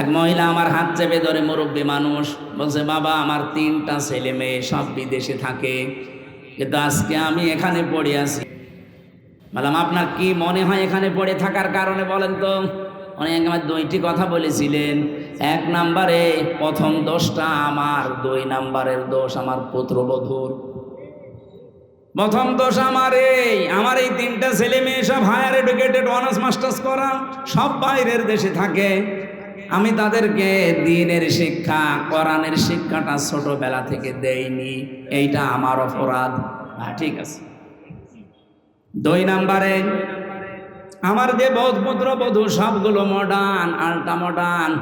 এক মহিলা আমার হাত চেপে ধরে, মুরব্বী মানুষ, বলছে বাবা আমার 3টা ছেলে মেয়ে সব বিদেশে থাকে, কিন্তু আজকে আমি এখানে পড়ে আছি। বললাম আপনার কি মনে হয় এখানে পড়ে থাকার কারণে বলেন তো? উনি আমার 2টি কথা বলেছিলেন। 1 নম্বরে প্রথম দোষটা আমার, 2 নম্বরের দোষ আমার পুত্রবধূর। প্রথম দোষ আমার এই 3টা ছেলে মেয়ে সব হায়ার এডুকেটেড, অনার্স মাস্টার্স করা, সব বাইরের দেশে থাকে। আমি তাদেরকে দ্বীনের শিক্ষা, কোরআনের শিক্ষাটা ছোটবেলা থেকে দেইনি, এইটা আমার অপরাধ। ঠিক আছে। 2 নম্বরে আমার যে পুত্র বধূ সবগুলো মডার্ন, আল্ট্রা মডার্ন।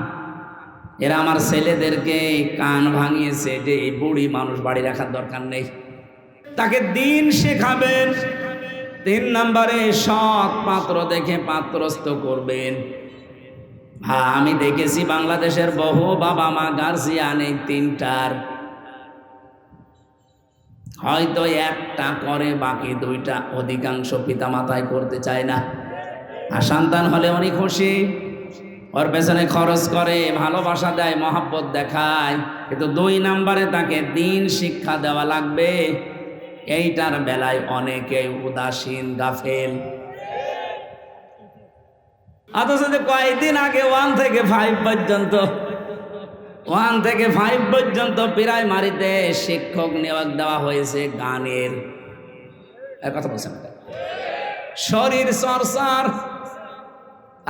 এরা আমার ছেলেদেরকে কান ভাঙিয়েছে যে এই বুড়ি মানুষ বাড়ি রাখার দরকার নেই, তাকে দ্বীন শেখাবেন। 3 নম্বরে সৎ পাত্র দেখে পাত্রস্থ করবেন। হ্যাঁ, আমি দেখেছি বাংলাদেশের বহু বাবা মা গার্জিয়ান এই 3টার হয়তো 1টা করে, বাকি 2টা অধিকাংশ পিতা মাতায় করতে চায় না। আর সন্তান হলে উনি খুশি, ওর পেছনে খরচ করে, ভালোবাসা দেয়, মহাব্বত দেখায়, কিন্তু 2 নম্বরে তাকে দ্বীন শিক্ষা দেওয়া লাগবে। এইটার বেলায় অনেকে উদাসীন, গাফেল। অথচ কয়েকদিন আগে 1 থেকে 5 পর্যন্ত প্রাইমারিতে শিক্ষক নিয়োগ দেওয়া হয়েছে গানের। কথা বলছেন, শরীর চর্চার।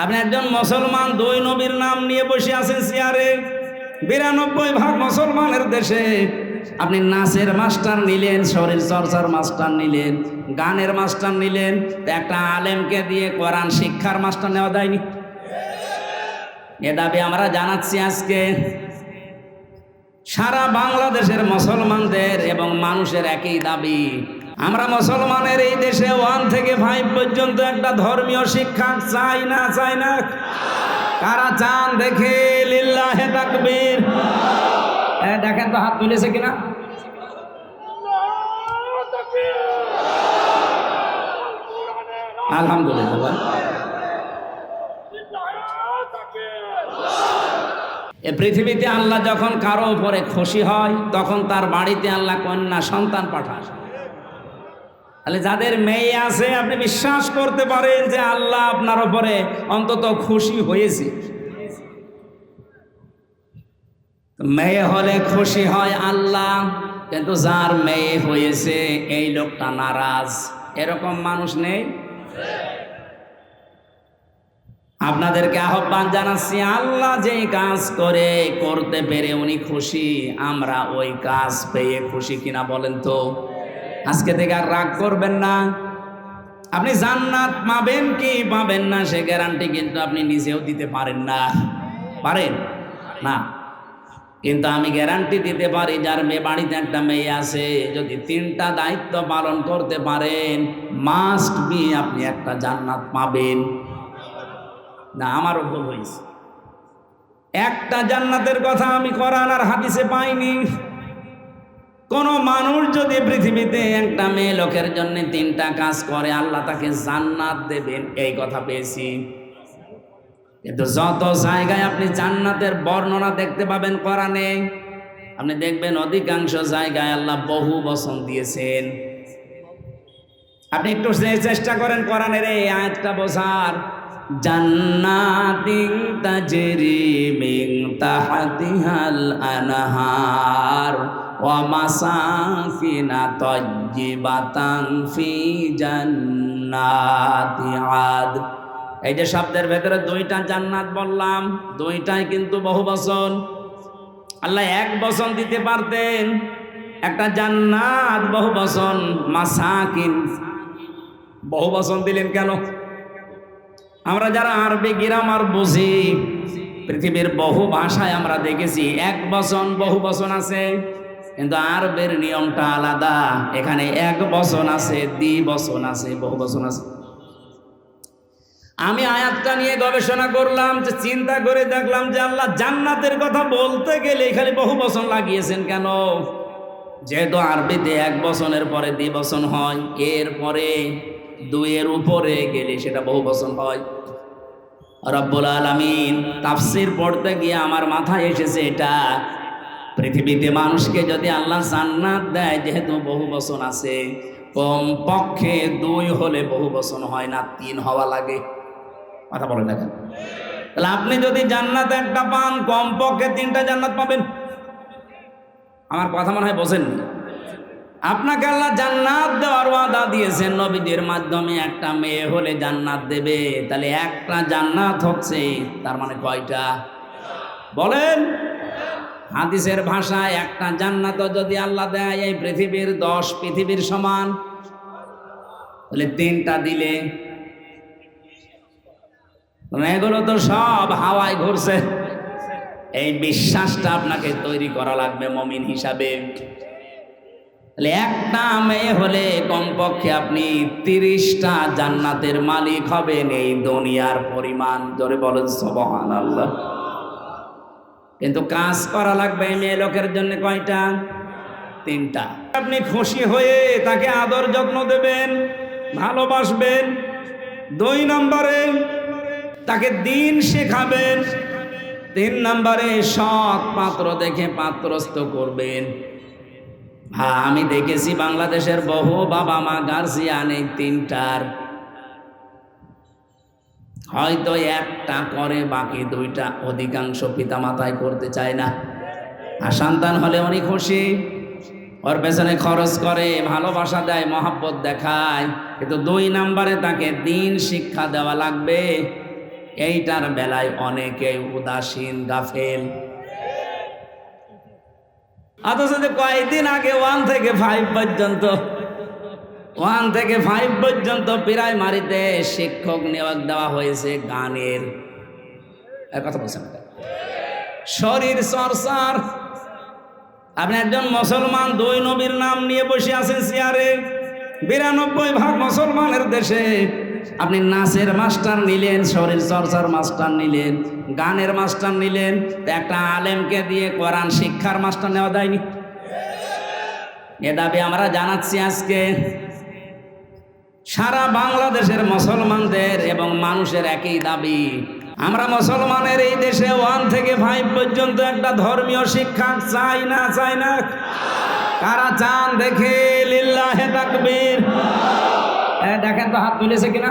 আপনি একজন মুসলমান 2 নবীর নাম নিয়ে বসে আছেন চেয়ারে। 92% মুসলমানের দেশে আপনি নাচের মাস্টার নিলেন, শরীর চর্চার মাস্টার নিলেন, গানের মাস্টার নিলেন, একটা আলেমকে দিয়ে কোরআন শিক্ষার মাস্টার নেওয়া যায়নি? এ দাবি আমরা জানাচ্ছি আজকে। সারা বাংলাদেশের মুসলমানদের এবং মানুষের একই দাবি, আমরা মুসলমানের এই দেশে 1 থেকে 5 পর্যন্ত একটা ধর্মীয় শিক্ষা চাই না? চাই না? কারা চান দেখে লিল্লাহে তাকবীর। দেখেন তো হাত তুলেছে কিনা? আলহামদুলিল্লাহ। এ পৃথিবীতে আল্লাহ যখন কারো উপরে খুশি হয় তখন তার বাড়িতে আল্লাহ কন্যা সন্তান পাঠায়। তাহলে যাদের মেয়ে আছে আপনি বিশ্বাস করতে পারেন যে আল্লাহ আপনার উপরে অন্তত খুশি হয়েছে। মেয়ে হলে খুশি হয় আল্লাহ, কিন্তু যার মেয়ে হয়েছে এই লোকটা নারাজ, এরকম মানুষ নেই? আপনাদেরকে আহ্বান জানাচ্ছি, আল্লাহ যেই কাজ করতে পেরে উনি খুশি, আমরা ওই কাজ পেয়ে খুশি কিনা বলেন তো? আজকে থেকে আর রাগ করবেন না। আপনি জান্নাত পাবেন কি পাবেন না সে গ্যারান্টি কিন্তু আপনি নিজেও দিতে পারেন না। পারেন না? কিন্তু আমি গ্যারান্টি দিতে পারি, যার বাড়িতে একটা মেয়ে আছে, যদি 3টা দায়িত্ব পালন করতে পারেন, মাস্ট বি আপনি একটা জান্নাত পাবেন। না, আমারও ভুল হয়েছে। একটা জান্নাতের কথা আমি কোরআন আর হাদিসে পাইনি। কোন মানুষ যদি পৃথিবীতে একটা মেয়ে লোকের জন্য 3টা কাজ করে, আল্লাহ তাকে জান্নাত দেবেন, এই কথা পেয়েছি। কিন্তু যত জায়গায় আপনি জান্নাতের বর্ণনা দেখতে পাবেন কোরআনে, আপনি দেখবেন অধিকাংশ জায়গায় আল্লাহ বহু বচন দিয়েছেন। আপনি একটু চেষ্টা করেন কোরআনের এই আয়াতটা বোঝার। জান্নাতিন তাজরি মিন তাহতিহাল আনহার ওয়া মাসাকিনা তাজ্জিবাতান ফি জান্নাতি আদ। এই যে শব্দের ভেতরে 2টা জান্নাত বললাম, 2টাই কিন্তু বহু বচন। আল্লাহ 1 বচন দিতে পারতেন, একটা জান্নাত বহু বচন, মাসাকিন বহু বচন দিলেন কেন? আমরা যারা আরবি গ্রামার বুঝি, পৃথিবীর বহু ভাষায় আমরা দেখেছি 1 বচন বহু বচন আছে, কিন্তু আরবের নিয়মটা আলাদা। এখানে 1 বচন আছে, দ্বিবচন আছে, বহু বচন আছে। আমি আয়াতটা নিয়ে গবেষণা করলাম, যে চিন্তা করে দেখলাম যে আল্লাহ জান্নাতের কথা বলতে গেলে এখানে বহু বচন লাগিয়েছেন কেন? যেহেতু আরবিতে 1 বচনের পরে দ্বিবচন হয়, এর পরে 2 এর উপরে গেলে সেটা বহু বচন হয়। রব্বুল আলামিন তাফসীর পড়তে গিয়ে আমার মাথায় এসেছে এটা, পৃথিবীতে মানুষকে যদি আল্লাহ জান্নাত দেয়, যেহেতু বহু বচন আছে, কম পক্ষে 2 হলে বহু বচন হয় না, 3 হওয়া লাগে। কথা বলেন না কেন? তাহলে আপনি যদি জান্নাত একটা পান, কম পক্ষে 3টা জান্নাত পাবেন। আমার কথা মনে হয় বোঝেননি। আপনাকে আল্লাহ জান্নাত দেওয়ার ওয়াদা দিয়েছেন, নবীদের মাধ্যমে একটা মেয়ে হলে জান্নাত দেবে। তাহলে একটা জান্নাত হচ্ছে, তার মানে কয়টা বলেন? হাদিসের ভাষায় একটা জান্নাত যদি আল্লাহ দেয় এই পৃথিবীর 10 পৃথিবীর সমান, তাহলে 3টা দিলে এগুলো তো সব হাওয়ায় ঘুরছে। এই বিশ্বাসটা আপনাকে তৈরি করা লাগবে মুমিন হিসাবে। তাহলে একটা মেয়ে হলে কমপক্ষে আপনি 30টা জান্নাতের মালিক হবেন, এই দুনিয়ার পরিমাণ। জোরে বলেন সুবহানাল্লাহ। কিন্তু কাজ করা লাগবে এই মেয়ে লোকের জন্য কয়টা? 3টা। আপনি খুশি হয়ে তাকে আদর যত্ন দেবেন, ভালোবাসবেন। 2 নম্বরে তাকে দ্বীন শেখাবেন। 3 নম্বরে সৎ পাত্র দেখে পাত্রস্থ করবেন। হ্যাঁ, আমি দেখেছি বাংলাদেশের বহু বাবা মা গার্জিয়ান এই 3টার হয়তো একটা করে, বাকি 2টা অধিকাংশ পিতা মাতায় করতে চায় না। আর সন্তান হলে উনি খুশি, ওর পেছনে খরচ করে, ভালোবাসা দেয়, মহাব্বত দেখায়। কিন্তু 2 নম্বরে তাকে দ্বীন শিক্ষা দেওয়া লাগবে। এইটার বেলায় অনেকে উদাসীন, গাফেল। অথচ কয়েকদিন আগে 1 থেকে 5 পর্যন্ত প্রাইমারিতে শিক্ষক নিয়োগ দেওয়া হয়েছে গানের। কথা বলছেন, শরীর চর্চার। আপনি একজন মুসলমান, 2 নবীর নাম নিয়ে বসে আছেন চেয়ারে। 92% মুসলমানের দেশে আপনি নাচের মাস্টার নিলেন, শরীর চর্চার মাস্টার নিলেন, গানের মাস্টার নিলেন। একটা আলেমকে দিয়ে কোরআন শিক্ষার মাস্টার নেওয়া যায়নি? এ দাবি আমরা জানাচ্ছি আজকে। সারা বাংলাদেশের মুসলমানদের এবং মানুষের একই দাবি, আমরা মুসলমানের এই দেশে 1 থেকে 5 পর্যন্ত একটা ধর্মীয় শিক্ষা চাই না? চাই না? কারা চান দেখে লিল্লাহে তাকবীর। দেখেন তো হাত তুলেছে কিনা?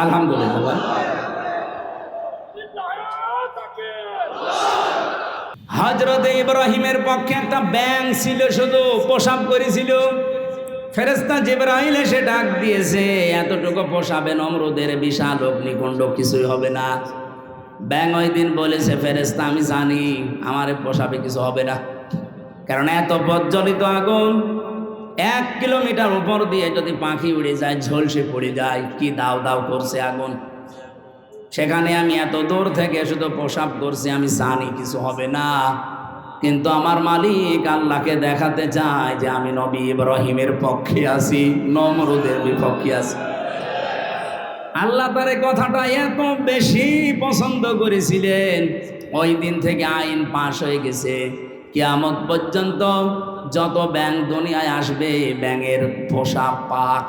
আলহামদুলিল্লাহ। হযরত ইব্রাহিমের পক্ষে একটা ব্যাঙ ছিল, শুধু প্রসাব করেছিল। ফেরেশতা জিবরাইল এসে ডাক দিয়েছে, এতটুকু পোষাবে নমরুদের বিশাল অগ্নিকুণ্ড, কিছুই হবে না। ব্যাঙ ওই দিন বলেছে, ফেরেশতা আমি জানি আমার পোষাবে কিছু হবে না, কারণ এত প্রজ্বলিত আগুন, 1 কিলোমিটার উপর দিয়ে যদি পাখি উড়ে যায়, ঝলসে পড়ে যায়, কি দাও দাও করছে আগুন। সেখানে আমি এত দূর থেকে শুধু প্রসাব করছি, আমি জানি কিছু হবে না। কিন্তু আমার মালিক আল্লাহকে দেখাতে চায় যে আমি নবী ইব্রাহিমের পক্ষে আছি, নমরুদের বিপক্ষে আছি। আল্লাহ তার এই কথাটা এত বেশি পছন্দ করেছিলেন, ওই দিন থেকে আইন পাশ হয়ে গেছে, কিয়ামত পর্যন্ত যত ব্যাঙ দুনিয়ায় আসবে, ব্যাঙের পোষা পাক।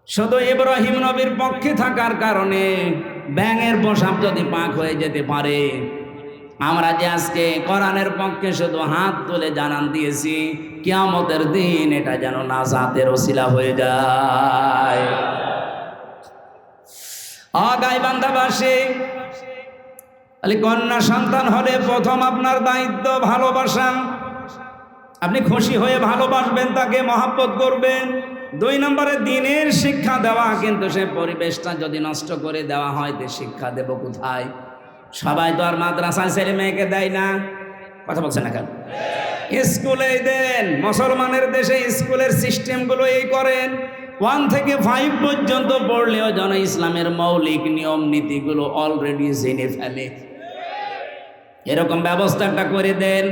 শুধু ইব্রাহিম নবীর পক্ষে থাকার কারণে ব্যাঙের পোশাক যদি পাক হয়ে যেতে পারে, আমরা যে আজকে কোরআনের পক্ষে শুধু হাত তুলে জানান দিয়েছি, কিয়ামতের দিন এটা যেন নাজাতের ওসিলা হয়ে যায়। গাইবান্ধাবাসী, কন্যা সন্তান হলে প্রথম আপনার দায়িত্ব ভালোবাসা। আপনি খুশি হয়ে ভালোবাসবেন, তাকে মহাব্বত করবেন। 2 নম্বরে দ্বীনের শিক্ষা দেওয়া। কিন্তু সে পরিবেশটা যদি নষ্ট করে দেওয়া হয়, তো শিক্ষা দেব কোথায়? সবাই তো আর মাদ্রাসায় ছেলে মেয়েকে দেয় না। কথা বলছেন না কেন? স্কুলে দেন। মুসলমানের দেশে স্কুলের সিস্টেমগুলো এই করেন, 1 থেকে 5 পর্যন্ত পড়লেও যেন ইসলামের মৌলিক নিয়ম নীতিগুলো অলরেডি জেনে ফেলে, এরকম ব্যবস্থাটা করে দেন।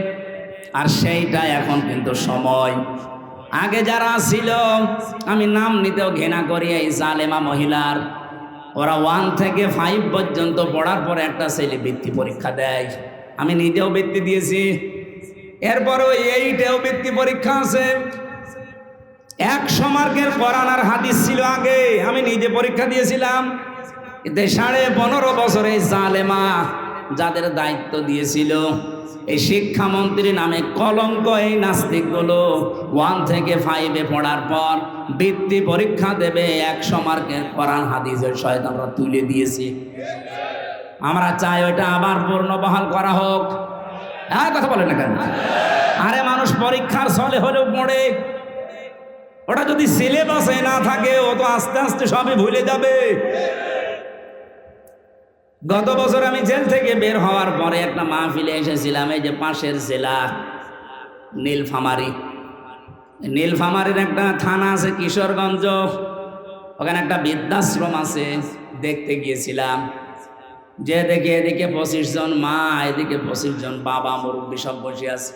আর সেইটা এখন কিন্তু সময়। আগে যারা ছিল, আমি নাম নিতেও ঘৃণা করি, এই জালেমা মহিলার, ওরা 1 থেকে 5 পর্যন্ত পড়ার পরে একটা ছেলে বৃত্তি পরীক্ষা দেয়। আমি নিজেও বৃত্তি দিয়েছি। এরপরেও 8এও বৃত্তি পরীক্ষা আছে। 100 মার্কের কোরআন আর হাদিস ছিল আগে, আমি নিজে পরীক্ষা দিয়েছিলাম। এতে 15.5 বছরে জালেমা যাদের দায়িত্ব দিয়েছিল, এই শিক্ষামন্ত্রী নামে কলঙ্ক এই নাস্তিকগুলো 1 থেকে 5-এ পড়ার পর বৃত্তি পরীক্ষা দেবে 100 মার্কের কোরআন হাদিসের শয়তানরা তুলে দিয়েছে। আমরা চাই ওইটা আবার পূর্ণবহাল করা হোক। আর কথা বলেন না কেন? আরে মানুষ পরীক্ষার ছলে হলেও পড়ে, ওটা যদি সিলেবাসে না থাকে ও তো আস্তে আস্তে সবই ভুলে যাবে। গত বছর আমি জেল থেকে বের হওয়ার পরে একটা মাহফিলে এসেছিলাম, এই যে পাশের জেলা নীলফামারীর একটা থানা আছে কিশোরগঞ্জ, ওখানে একটা বৃদ্ধাশ্রম আছে, দেখতে গিয়েছিলাম। যে দেখে এদিকে 25 জন মা, এদিকে 25 জন বাবা মুরব্বী সব বসে আছে।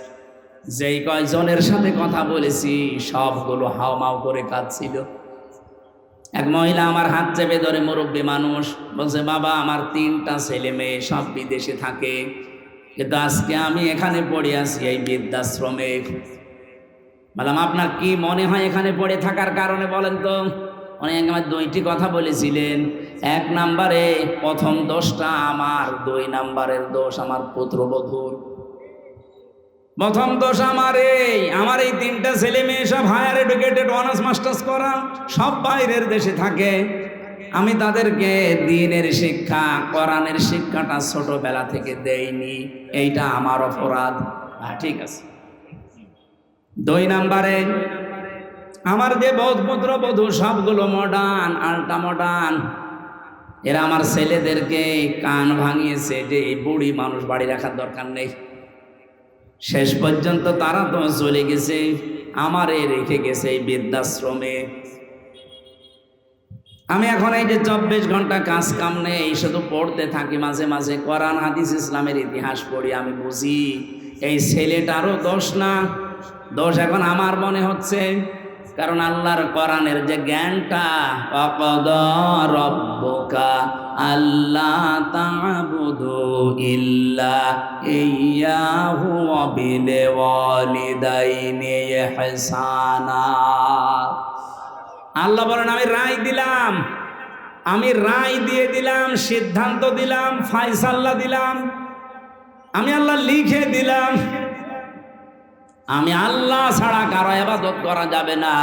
যেই কয়জনের সাথে কথা বলেছি সবগুলো হাওমাও করে কাঁদছিল। এক মহিলা আমার হাত চেপে ধরে, মুরব্বী মানুষ, বলছে বাবা আমার 3টা ছেলে মেয়ে সব বিদেশে থাকে, কিন্তু আজকে আমি এখানে পড়ে আছি এই বৃদ্ধাশ্রমে। বললাম আপনার কি মনে হয় এখানে পড়ে থাকার কারণে বলেন তো? উনি আমার 2টি কথা বলেছিলেন। 1 নম্বরে প্রথম দোষটা আমার, 2 নম্বরের দোষ আমার পুত্রবধূর। প্রথম দোষ আমার এই 3টা ছেলে মেয়ে সব হায়ার এডুকেটেড, অনার্স মাস্টার্স করা, সব বাইরের দেশে থাকে। আমি তাদেরকে দ্বীনের শিক্ষা, কোরআনের শিক্ষাটা ছোটবেলা থেকে দেইনি, এইটা আমার অপরাধ। ঠিক আছে। 2 নম্বরে আমার যে পুত্রবধূ সবগুলো মডার্ন, আল্ট্রা মডার্ন, এরা আমার ছেলেদেরকে কান ভাঙিয়েছে যে এই বুড়ি মানুষ বাড়ি রাখার দরকার নেই। শেষ পর্যন্ত তারা তো চলে গেছে, আমারে রেখে গেছে এই বৃদ্ধাশ্রমে। আমি এখন এই যে 24 ঘন্টা কাজ কাম নেই, শুধু পড়তে থাকি, মাঝে মাঝে কোরআন হাদিস ইসলামের ইতিহাস পড়ি। আমি বুঝি এই ছেলেটারও দোষ না, দোষ এখন আমার মনে হচ্ছে। কারণ আল্লাহর কোরআনের যে জ্ঞানটা, ওয়াকাদা রাব্বুকা আল্লা তা'বুদু ইল্লা ইয়্যাহু ওয়া বিল ওয়ালিদাইনি ইহসানা। আল্লাহ বলেন আমি রায় দিয়ে দিলাম, সিদ্ধান্ত দিলাম, ফায়সালা দিলাম, আমি আল্লাহ লিখে দিলাম, আমি আল্লাহ ছাড়া কারো ইবাদত করা যাবে না।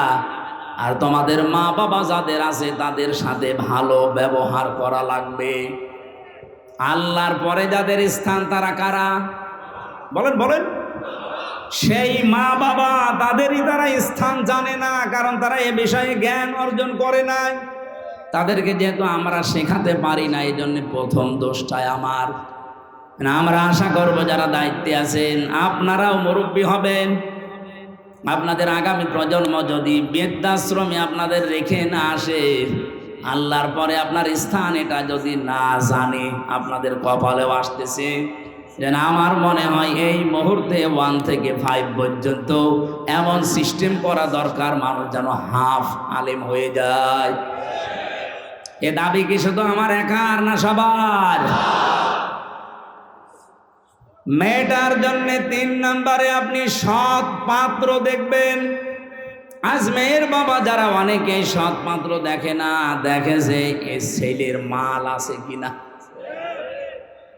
আর তোমাদের মা বাবা যাদের আছে তাদের সাথে ভালো ব্যবহার করা লাগবে। আল্লাহর পরে যাদের স্থান তারা কারা? বলেন। সেই মা বাবা, তাদেরই তারা স্থান জানে না, কারণ তারা এ বিষয়ে জ্ঞান অর্জন করে নাই। তাদেরকে যেহেতু আমরা শেখাতে পারি না, এই জন্য প্রথম দোষটাই আমার। আমরা আশা করব যারা দায়িত্বে আছেন আপনারাও মুরব্বী হবেন। আপনাদের আগামী প্রজন্ম যদি বৃদ্ধাশ্রমে আপনাদের রেখে না আসে, আল্লাহর পরে আপনার স্থান এটা যদি না জানে, আপনাদের কপালেও আসতেছে। যেন আমার মনে হয় এই মুহূর্তে 1 থেকে 5 পর্যন্ত এমন সিস্টেম করা দরকার, মানুষ যেন হাফ আলেম হয়ে যায়। এ দাবি কি শুধু আমার একার না সবার? মেয়েটার জন্য 3 নম্বরে আপনি সৎ পাত্র দেখবেন। আজ মেয়ের বাবা যারা অনেকে সৎ পাত্র দেখে না, দেখে যে এ ছেলের মাল আছে কিনা,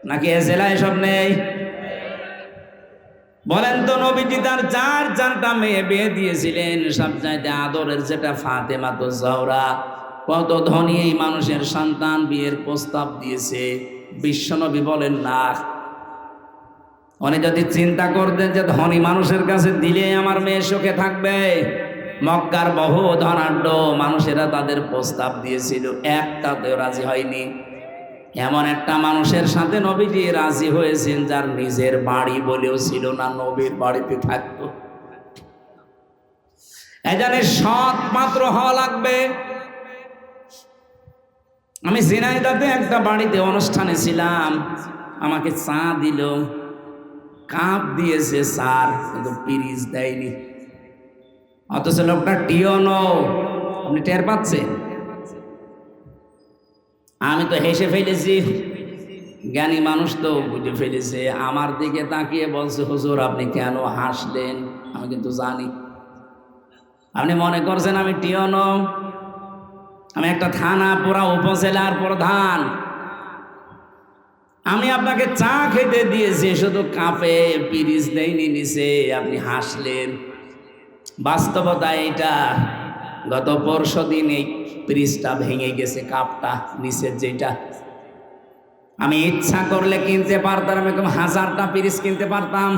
নাকি এ জেলায় সব নেই? বলেন তো, নবীজি তার 4টা মেয়ে বিয়ে দিয়েছিলেন, সবচাইতে আদরের যেটা ফাতেমা তো জহরা। কত ধনী এই মানুষের সন্তান বিয়ের প্রস্তাব দিয়েছে, বিশ্বনবী বলেন না। উনি যদি চিন্তা করতেন যে ধনী মানুষের কাছে দিলে আমার মেয়ে সুখে থাকবে, মক্কার বহু ধনাঢ্য মানুষেরা তাদের প্রস্তাব দিয়েছিল, একটাতেও রাজি হয়নি। এমন একটা মানুষের সাথে নবীজি রাজি হয়েছেন যার নিজের বাড়ি বলেও ছিল না, নবীর বাড়িতে থাকতো। এজন্য সৎ পাত্র হওয়া লাগবে। আমি ঝিনাইদহে একটা বাড়িতে অনুষ্ঠানে ছিলাম, আমাকে চা দিল, কাপ দিয়েছে স্যার, কিন্তু পিরিচ দেয়নি। অথচ লোকটা টিওনো, আপনি টের পাচ্ছেন? আমি তো হেসে ফেলেছি, জ্ঞানী মানুষ তো বুঝে ফেলেছে। আমার দিকে তাকিয়ে বলছে, হুজুর আপনি কেন হাসলেন? আমি কিন্তু জানি। আপনি মনে করছেন আমি টিয়নো? আমি একটা থানা পুরা উপজেলার প্রধান। আমি আপনাকে চা খেতে দিয়েছি, শুধু কাপে পিরিচ দেয়নি নিচে, আপনি হাসলেন। বাস্তবতা এটা, গত পরশুদিন এই পিরিচটা ভেঙে গেছে, কাপটা নিচের যেটা। আমি ইচ্ছা করলে কিনতে পারতাম, এরকম 1000টা পিরিচ কিনতে পারতাম।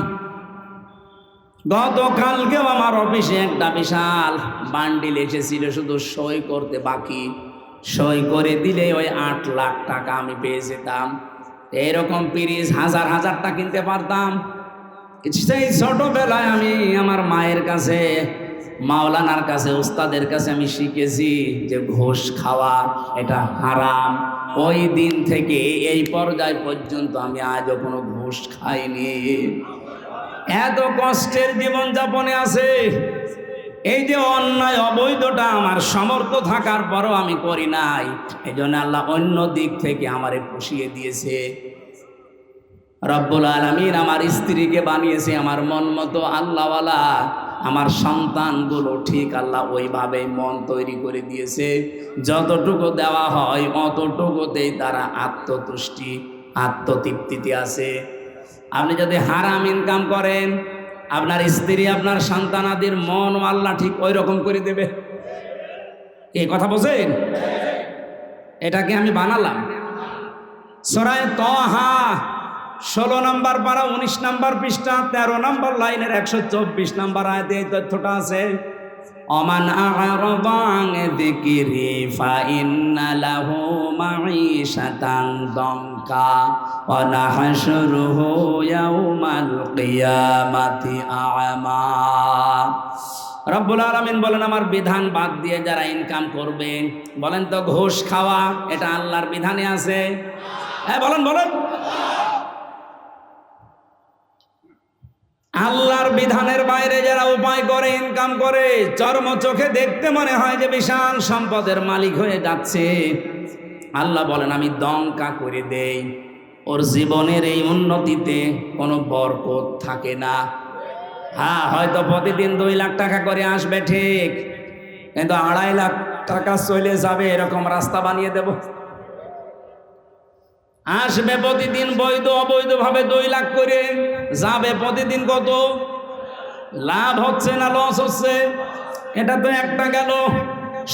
গতকালকেও আমার অফিসে একটা বিশাল বান্ডিল এসেছিল, শুধু সই করতে বাকি। সই করে দিলে ওই 8 লাখ টাকা আমি পেয়ে যেতাম। এরকম পিরিচ 1000টা কিনতে পারতাম। সেই ছোটবেলায় আমি আমার মায়ের কাছে, মাওলানার কাছে, উস্তাদের কাছে আমি শিখেছি যে ঘুষ খাওয়া এটা হারাম। ওই দিন থেকে এই পর্যায় পর্যন্ত আমি আজও কোনো ঘুষ খাইনি। এত কষ্টের জীবন যাপনে আছে, এই যে অন্যায় অবৈধটা আমার সামর্থ্য থাকার পরও আমি করি নাই। এই জন্য আল্লাহ অন্য দিক থেকে আমারে পুষিয়ে দিয়েছে। রব্বুল আলামিন আমার স্ত্রীকে বানিয়েছে আমার মন মতো আল্লাহওয়ালা। আমার সন্তানগুলো ঠিক আল্লাহ ওইভাবেই মন তৈরি করে দিয়েছে। যতটুকু দেওয়া হয় অতটুকুতেই তারা আত্মতুষ্টি, আত্মতৃপ্তিতে আছে। আপনি যদি হারাম ইনকাম করেন, আপনার স্ত্রী, আপনার সন্তানাদির মন আল্লাহ ঠিক ওই রকম করে দেবে। এই কথা বোঝেন? এটাকে আমি বানালাম। সূরা তাহা 16 নম্বর পারা 19 নম্বর পৃষ্ঠা 13 নম্বর লাইনের 124 নম্বর আয়াতে এই তথ্যটা আছে। অমান আ'রাদা আন যিকরি ফাইন্না লাহু মাঈশাতান দানকা ওয়া নাহশুরুহু ইয়াওমাল কিয়ামাতি আ'মা। রব্বুল আলামিন বলেন, আমার বিধান বাদ দিয়ে যারা ইনকাম করবে, বলেন তো ঘুষ খাওয়া এটা আল্লাহর বিধানে আছে? হ্যাঁ বলেন বলেন। আল্লাহর বিধানের বাইরে যারা উপায় করে, ইনকাম করে, চর্ম চোখে দেখতে মনে হয় যে বিশাল সম্পদের মালিক হয়ে যাচ্ছে, আল্লাহ বলেন আমি দঙ্কা করে দেই। ওর জীবনের এই উন্নতিতে কোনো বরকত থাকে না। হ্যাঁ, হয়তো প্রতিদিন 2 লাখ টাকা করে আসবে ঠিক, কিন্তু 2.5 লাখ টাকা চলে যাবে এরকম রাস্তা বানিয়ে দেব। আসবে প্রতিদিন বৈধ অবৈধভাবে 2 লাখ করে, যাবে প্রতিদিন কত? লাভ হচ্ছে না লস হচ্ছে? এটা তো একটা গেল।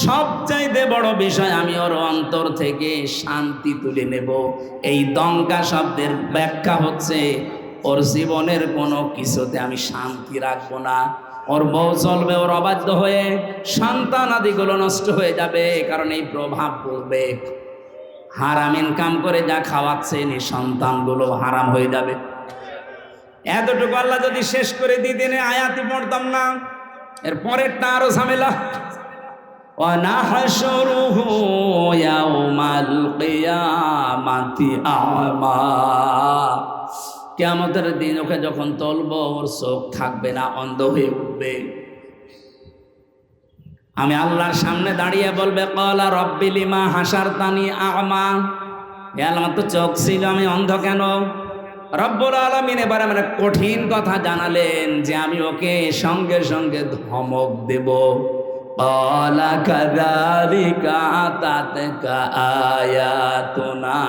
সবচাইতে বড় বিষয়, আমি ওর অন্তর থেকে শান্তি তুলে নেব। এই দঙ্কা শব্দের ব্যাখ্যা হচ্ছে ওর জীবনের কোনো কিছুতে আমি শান্তি রাখবো না। ওর বউ চলবে ওর অবাধ্য হয়ে, সন্তান আদিগুলো নষ্ট হয়ে যাবে, কারণ এই প্রভাব পড়বে। হারাম ইনকাম করে যা খাওয়াচ্ছেন এই সন্তানগুলো হারাম হয়ে যাবে। এতটুকু আল্লাহ যদি শেষ করে দিতেন আয়াতই পড়তাম না। এর পরেরটা আরো ঝামেলা। ওয়া নাহশুরুহু ইয়াওমাল কিয়ামাতি আ'মা। কিয়ামতের দিন ওকে যখন তুলব, ওর চোখ থাকবে না, অন্ধ হয়ে উঠবে। আমি আল্লাহর সামনে দাঁড়িয়ে বলবে, ক্বালা রব্বি লিমা হাসারতানি আ'মা। হে আল্লাহ, আমার তো চোখ ছিল, আমি অন্ধ কেন? রব্বুল আলামিন এবারে মানে কঠিন কথা জানালেন যে আমি ওকে সঙ্গে সঙ্গে ধমক দেব। ক্বালা কাযালিকা আতাতকা আয়াতুনা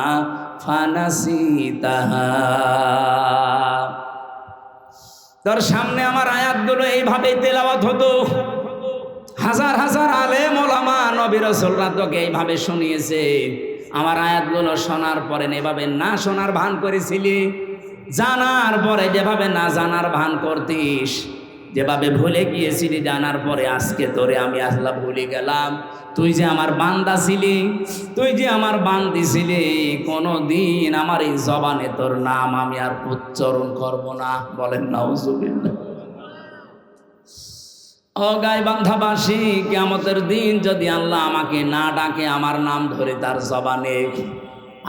ফানাসিতাহা। তোর সামনে আমার আয়াতগুলো এইভাবেই তেলাওয়াত হতো। হাজার হাজার আলেম ওলামা নবী রাসূলরা তোকে এইভাবে শুনিয়েছে। আমার আয়াতগুলো শোনার পরে এভাবে না শোনার ভান করেছিলি, জানার পরে যেভাবে না জানার ভান করতিস, যেভাবে ভুলে গিয়েছিলি জানার পরে, আজকে তোরে আমি আল্লাহ ভুলে গেলাম। তুই যে আমার বান্দা ছিলি, তুই যে আমার বান্দি ছিলি, কোনোদিন আমার এই জবানে তোর নাম আমি আর উচ্চারণ করব না। বলেন নাউজুবিল্লাহ। ও গাইবান্ধাবাসী, কিয়ামতের দিন যদি আল্লাহ আমাকে না ডাকে, আমার নাম ধরে তার জবানে,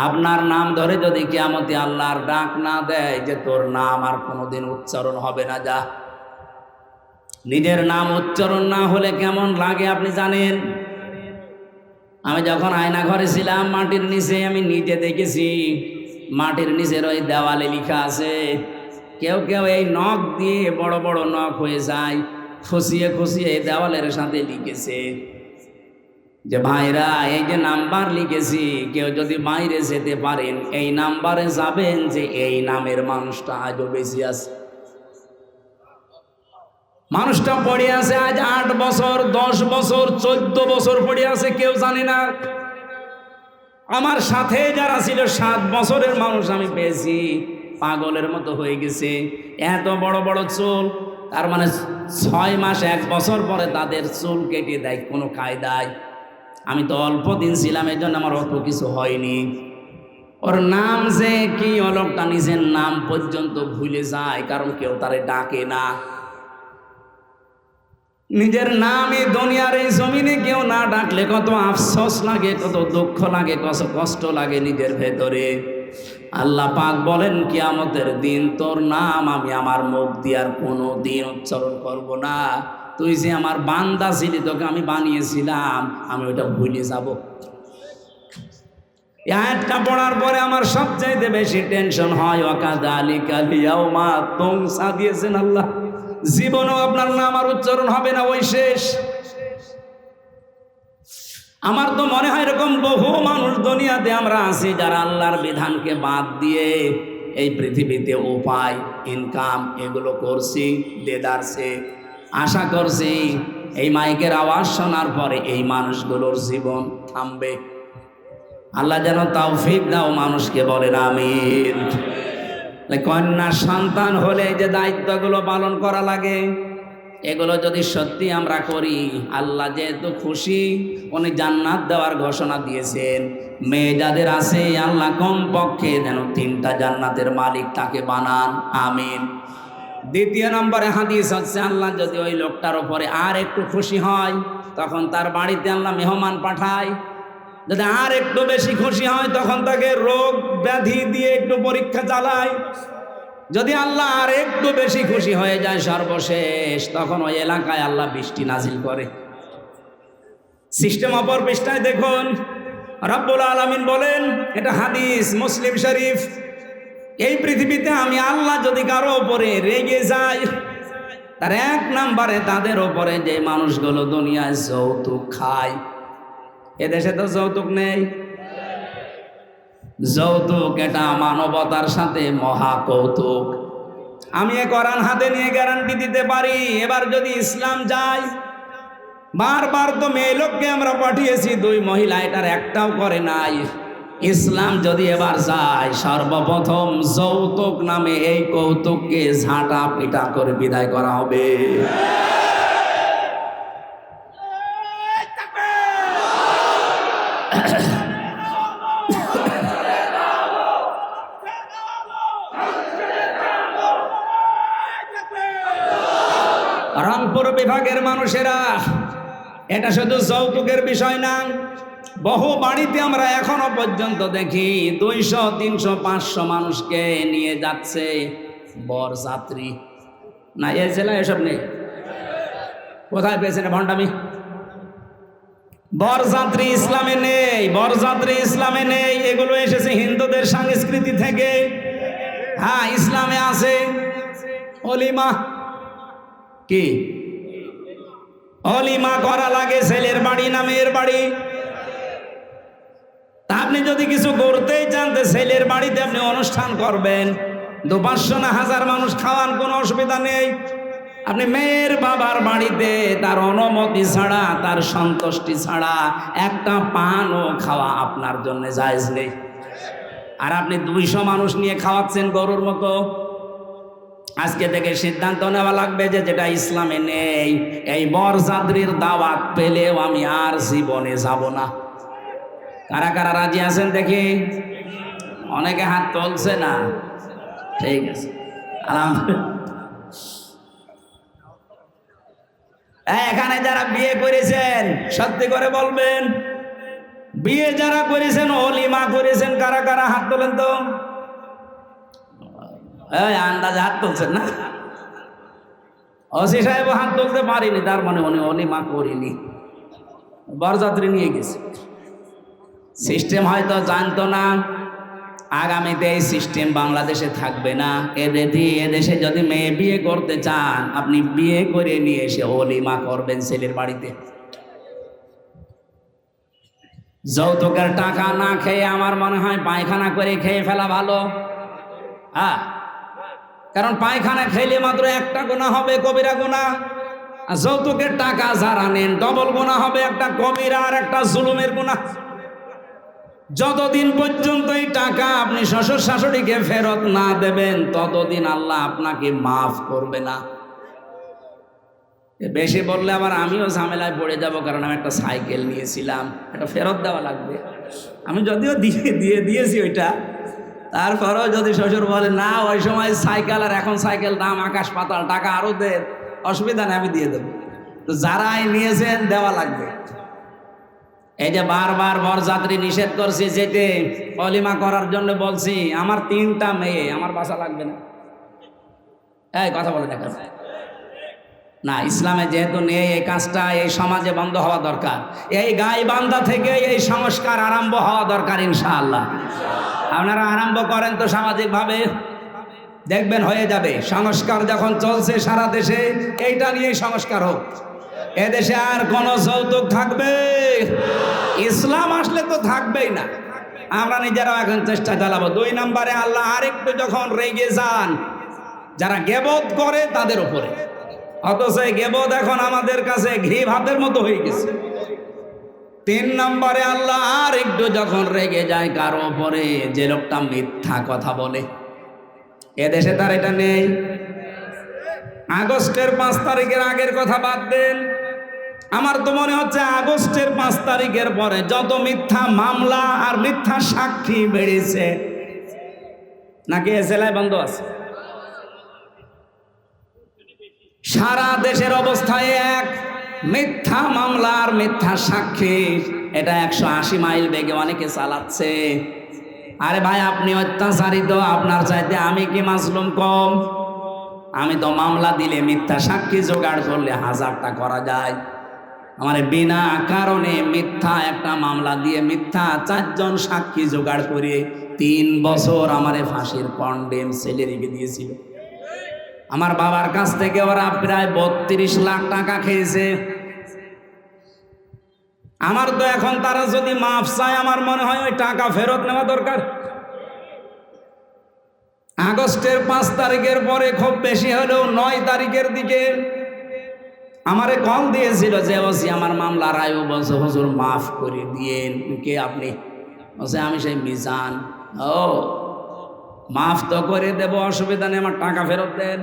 আপনার নাম ধরে যদি কিয়ামতে আল্লাহর ডাক না দেয় যে তোর নাম আর কোনোদিন উচ্চারণ হবে না, যা। নিজের নাম উচ্চারণ না হলে কেমন লাগে আপনি জানেন? আমি যখন আয়না ঘরে ছিলাম, মাটির নিচে আমি নিজে দেখেছি, মাটির নিচের ওই দেওয়ালে লেখা আছে, কেউ কেউ এই নখ দিয়ে বড় বড় নখ হয়ে যায়, খুশিয়ে খুশিয়ে দেওয়ালের সাথে লিখেছে যে ভাইরা এই যে নাম্বার লিখেছি, কেউ যদি বাইরে যেতে পারেন এই নাম্বারে যাবেন, যে এই নামের মানুষটা আজও বেশি আছে। মানুষটা পড়ে আছে আজ 8 বছর, 10 বছর, 14 বছর পড়ে আছে, কেউ জানে না। আমার সাথে যারা ছিল 7 বছরের মানুষ আমি পেয়েছি, পাগলের মতো হয়ে গেছে, এত বড় বড় চুল। তার মানে 6 মাস 1 বছর পরে তাদের চুল কেটে দেয় কোনো কায়দায়। আমি তো অল্প দিন ছিলাম, এই জন্য আমার অত কিছু হয়নি। ওর নাম যে কি, লোকটা নিজের নাম পর্যন্ত ভুলে যায়, কারণ কেউ তারে ডাকে না। নিজের নামে দুনিয়ার এই জমিনে কেউ না ডাকলে কত আফসোস লাগে, কত দুঃখ লাগে, কত কষ্ট লাগে নিজের ভেতরে। আল্লাহ পাক বলেন কিয়ামতের দিন তোর নাম আমি আমার মুখ দিয়ে আর কোনো দিন উচ্চারণ করব না। তুই যে আমার বান্দা ছিলি, তোকে আমি বানিয়েছিলাম, আমি ওইটা ভুলে যাব। এই আয়াতটা পড়ার পরে আমার সবচাইতে বেশি টেনশন হয়, ওয়াকাযালিকা লিয়াউমা তুনসা দিয়েছেন আল্লাহ, জীবনেও আপনার নাম আর উচ্চারণ হবে না, ওই শেষ। আমার তো মনে হয় এরকম বহু মানুষ দুনিয়াতে আমরা আছি যারা আল্লাহর বিধানকে বাদ দিয়ে এই পৃথিবীতে উপায়, ইনকাম এগুলো করছি, দেদারছে। আশা করছি এই মাইকের আওয়াজ শোনার পরে এই মানুষগুলোর জীবন থামবে। আল্লাহ যেন তৌফিক দাও মানুষকে, বলেন আমিন। কন্যা সন্তান হলে যে দায়িত্বগুলো পালন করা লাগে, এগুলো যদি সত্যি আমরা করি, আল্লাহ যেহেতু খুশি, উনি জান্নাত দেওয়ার ঘোষণা দিয়েছেন। মেয়ে যাদের আছে আল্লাহ কমপক্ষে যেন 3টা জান্নাতের মালিক তাকে বানান, আমিন। 2 নম্বরে হাদিস হচ্ছে, আল্লাহ যদি ওই লোকটার উপরে আর একটু খুশি হয়, তখন তার বাড়িতে আল্লাহ মেহমান পাঠায়। যদি আর একটু বেশি খুশি হয়, তখন তাকে রোগ ব্যাধি দিয়ে একটু পরীক্ষা চালায়। যদি আল্লাহ আর একটু বেশি খুশি হয়ে যায়, সর্বশেষ তখন ওই এলাকায় আল্লাহ বৃষ্টি নাজিল করে। সিস্টেম অপর পৃষ্ঠায় দেখুন, রব্বুল আলামিন বলেন, এটা হাদিস মুসলিম শরীফ, এই পৃথিবীতে আমি আল্লাহ যদি কারো উপরে রেগে যাই, তার 1 নম্বরে তাদের উপরে যে মানুষগুলো দুনিয়ায় যৌতুক খায়। এদেশে তো যৌতুক নেই। যৌতুক এটা মানবতার সাথে মহা কৌতুক। আমি এ কোরআন হাতে নিয়ে গ্যারান্টি দিতে পারি, এবার যদি ইসলাম যায়, বারবার তো মেয়ে লোককে আমরা পাঠিয়েছি, 2 মহিলা এটার একটাও করে নাই। ইসলাম যদি এবার যায়, সর্বপ্রথম যৌতুক নামে এই কৌতুককে ঝাঁটা পিটা করে বিদায় করা হবে। রংপুর বিভাগের মানুষেরা, এটা শুধু যৌতুকের বিষয় না, বহু বাড়িতে আমরা এখনো পর্যন্ত দেখি 200, 300, 500 মানুষকে নিয়ে যাচ্ছে বরযাত্রী। না এই জেলায় এসব নেই? কোথায় পেয়েছেন ভণ্ডামি? বরযাত্রী ইসলামে নেই, বরযাত্রী ইসলামে নেই। এগুলো এসেছে হিন্দুদের সংস্কৃতি থেকে। হ্যাঁ, ইসলামে আছে অলিমা। কি অলিমা করা লাগে? ছেলের বাড়ি না মেয়ের বাড়ি? তা আপনি যদি কিছু করতেই চান, ছেলের বাড়িতে আপনি অনুষ্ঠান করবেন, 200-500 না 1000 মানুষ খাওয়ান, কোনো অসুবিধা নেই। আপনি মেয়ের বাবার বাড়িতে তার অনুমতি ছাড়া, তার সন্তুষ্টি ছাড়া একটা পানও খাওয়া আপনার জন্য জায়েজ নেই। আর আপনি 200 মানুষ নিয়ে খাওয়াচ্ছেন গরুর মতো। আজকে থেকে সিদ্ধান্ত নেওয়া লাগবে যে যেটা ইসলামে নেই, এই বরযাত্রীর দাওয়াত পেলেও আমি আর জীবনে যাব না। কারা কারা রাজি আছেন দেখি? অনেকে হাত তুলছে না। ঠিক আছে, এখানে যারা বিয়ে করেছেন সত্যি করে বলবেন, বিয়ে যারা করেছেন, অলিমা করেছেন, কারা কারা হাত তোলেন তো? আন্দাজে হাত তুলছেন না? ওসি সাহেব হাত তুলতে পারিনি, তার মানে উনি অলিমা করিনি, বরযাত্রী নিয়ে গেছে। সিস্টেম হয়তো জানতো না। আগামীতে এই সিস্টেম বাংলাদেশে থাকবে না। এদেশে যদি মেয়ে বিয়ে করতে চান, আপনি বিয়ে করে নিয়ে এসে ওলিমা করবেন ছেলের বাড়িতে। যৌতুকের টাকা না খেয়ে আমার মনে হয় পায়খানা করে খেয়ে ফেলা ভালো। হ্যাঁ, কারণ পায়খানা খেলে মাত্র একটা গুনাহ হবে, কবিরা গুনাহ। আর যৌতুকের টাকা যারা নেন ডবল গুনাহ হবে, একটা কবিরা আর একটা জুলুমের গুনাহ। যতদিন পর্যন্ত এই টাকা আপনি শ্বশুর শাশুড়িকে ফেরত না দেবেন, ততদিন আল্লাহ আপনাকে মাফ করবে না। বেশি বললে আবার আমিও ঝামেলায় পড়ে যাব, কারণ আমি একটা সাইকেল নিয়েছিলাম, এটা ফেরত দেওয়া লাগবে। আমি যদিও দিয়েছি ওইটা, তারপরেও যদি শ্বশুর বলে না ওই সময় সাইকেল আর এখন সাইকেল দাম আকাশ পাতাল, টাকা আরো দেন, অসুবিধা নেই, আমি দিয়ে দেবো। তো যারাই নিয়েছেন দেওয়া লাগবে। এই যে বারবার বরযাত্রী নিষেধ করছি যেতে, অলিমা করার জন্য বলছি, আমার 3টা মেয়ে, আমার বাসা লাগবে না। এই কথা বলে দেখা না, ইসলামে যেহেতু নেই এই কাজটা, এই সমাজে বন্ধ হওয়া দরকার। এই গাইবান্ধা থেকে এই সংস্কার আরম্ভ হওয়া দরকার ইনশাআল্লাহ। আপনারা আরম্ভ করেন তো সামাজিকভাবে, দেখবেন হয়ে যাবে। সংস্কার যখন চলছে সারা দেশে, এইটা নিয়ে সংস্কার হোক। এদেশে আর কোন যৌতুক থাকবে? ইসলাম আসলে তো থাকবেই না। আমরা নিজেরাও এখন চেষ্টা চালাবো। 2 নম্বরে আল্লাহ আরেকটু যখন রেগে যান যারা গেবত করে তাদের উপরে, অথচ গেবত এখন আমাদের কাছে ঘি ভাতের মতো হয়ে গেছে। 3 নম্বরে আল্লাহ আর একটু যখন রেগে যায় কারো উপরে, যে লোকটা মিথ্যা কথা বলে। এদেশে তার এটা নেই। আগস্টের 5 তারিখের আগের কথা বাদ দেন, আমার তো মনে হচ্ছে আগস্টের 5 তারিখের পরে যত মিথ্যা মামলা আর মিথ্যা সাক্ষী বেড়েছে, নাকি এ জেলায় বন্ধ আছে? সারা দেশের অবস্থায় এক, মিথ্যা মামলা আর মিথ্যা সাক্ষী, এটা 180 মাইল বেগে অনেকে চালাচ্ছে। আরে ভাই, আপনি অত্যাচারিত, আপনার চাইতে আমি কি মাজলুম কম? আমি তো মামলা দিলে, মিথ্যা সাক্ষী জোগাড় করলে 1000টা করা যায়। আমার বিনা কারণে মিথ্যা একটা মামলা দিয়ে মিথ্যা 4 জন সাক্ষী জোগাড় করে 3 বছর আমারে ফাঁসির কন্ডেম সেলে রেখে দিয়েছিল। আমার বাবার কাছ থেকে ওরা প্রায় 32 লাখ টাকা খেয়েছে। আমার তো এখন তারা যদি মাফ চায়, আমার মনে হয় ওই টাকা ফেরত নেওয়া দরকার। আগস্টের 5 তারিখের পরে খুব বেশি হলেও 9 তারিখের দিকে আমারে কল দিয়েছিল যে ওসি আমার মামলা রায়, বলছে হুজুর মাফ করে দিয়েন। কে আপনি? বলছে আমি সেই মিজান। ও, মাফ তো করে দেব, অসুবিধা নেই, আমার টাকা ফেরত দেন।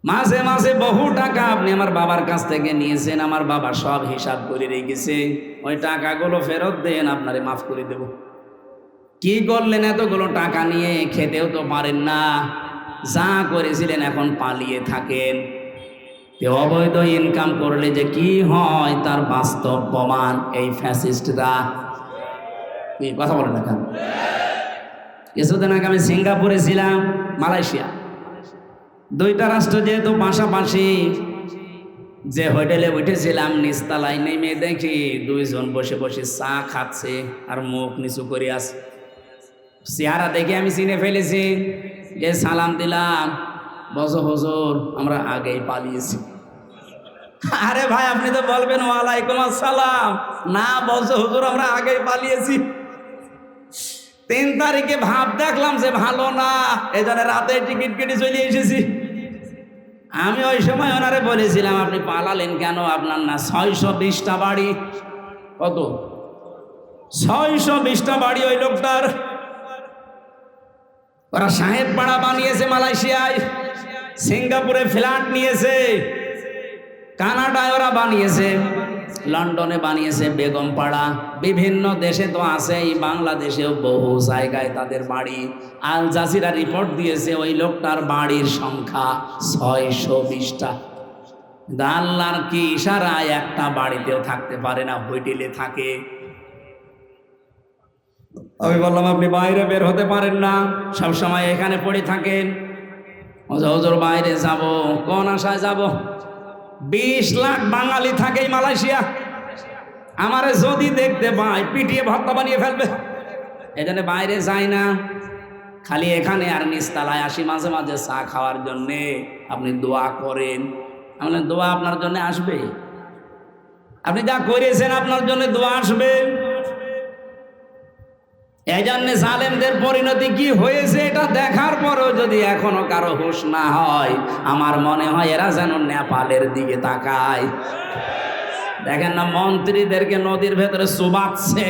মাঝে মাঝে বহু টাকা আপনি আমার বাবার কাছ থেকে নিয়েছেন, আমার বাবা সব হিসাব করে রেখেছে, ওই টাকাগুলো ফেরত দেন, আপনারে মাফ করে দেব। কি করলেন এতগুলো টাকা নিয়ে? খেতেও তো পারেন না, যা করেছিলেন এখন পালিয়ে থাকেন। অবৈধ ইনকাম করলে যে কি হয় তার বাস্তব প্রমাণ এই ফ্যাসিস্টরা। কথা বলেন না কেন? কিছুদিন আগে আমি সিঙ্গাপুরে ছিলাম, মালয়েশিয়া, 2টা রাষ্ট্র যেহেতু পাশাপাশি, যে হোটেলে উঠেছিলাম নিচতলায় নেমে দেখি 2 জন বসে বসে চা খাচ্ছে আর মুখ নিচু করে আছে। চেহারা দেখে আমি চিনে ফেলেছি, যে সালাম দিলাম, বসো হুজুর আমরা আগেই পালিয়েছি। আরে ভাই, আপনি তো বলবেন ওয়ালাইকুম আসসালাম, না বলছো হুজুর আমরা আগেই পালিয়েছি। 3 তারিখে ভাব দেখলাম যে ভালো না, এই জন্য রাতে টিকিট কেটে চলে এসেছি। আমি ওই সময় ওনারে বলেছিলাম আপনি পালালেন কেন? আপনার না 620টা বাড়ি। কত? 620টা বাড়ি ওই লোকটার। ওরা সাহেব পাড়া বানিয়েছে মালয়েশিয়ায়, সিঙ্গাপুরে ফ্ল্যাট নিয়েছে, কানাডায় ওরা বানিয়েছে, লন্ডনে বানিয়েছে বেগম পাড়া, বিভিন্ন দেশে তো আছেই, বাংলাদেশেও বহু জায়গায় তাদের বাড়ি। আল জাজিরা রিপোর্ট দিয়েছে ওই লোকটার বাড়ির সংখ্যা 620টা। আল্লাহর কি ইশারায় একটা বাড়িতেও থাকতে পারে না, হোটেলে থাকে। আমি বললাম আপনি বাইরে বের হতে পারেন না, সবসময় এখানে পড়ে থাকেন। হুজুর বাইরে যাব, কোন আশায় যাব? 20 লাখ বাঙালি থাকে মালয়েশিয়া। আমারে যদি দেখতে পায় পিটিয়ে ভর্তা বানিয়ে ফেলবে। এখানে বাইরে যায় না, খালি এখানে আর নিচতলায় আসি মাঝে মাঝে চা খাওয়ার জন্যে। আপনি দোয়া করেন। আমি বললাম, দোয়া আপনার জন্য আসবে? আপনি যা করেছেন আপনার জন্য দোয়া আসবে। এই জন্য জালেমদের পরিণতি কি হয়েছে এটা দেখার পরেও যদি এখনো কারো হুঁশ না হয়, আমার মনে হয় এরা যেন নেপালের দিকে তাকায়। দেখেন না, মন্ত্রীদেরকে নদীর ভেতরে চুবাচ্ছে।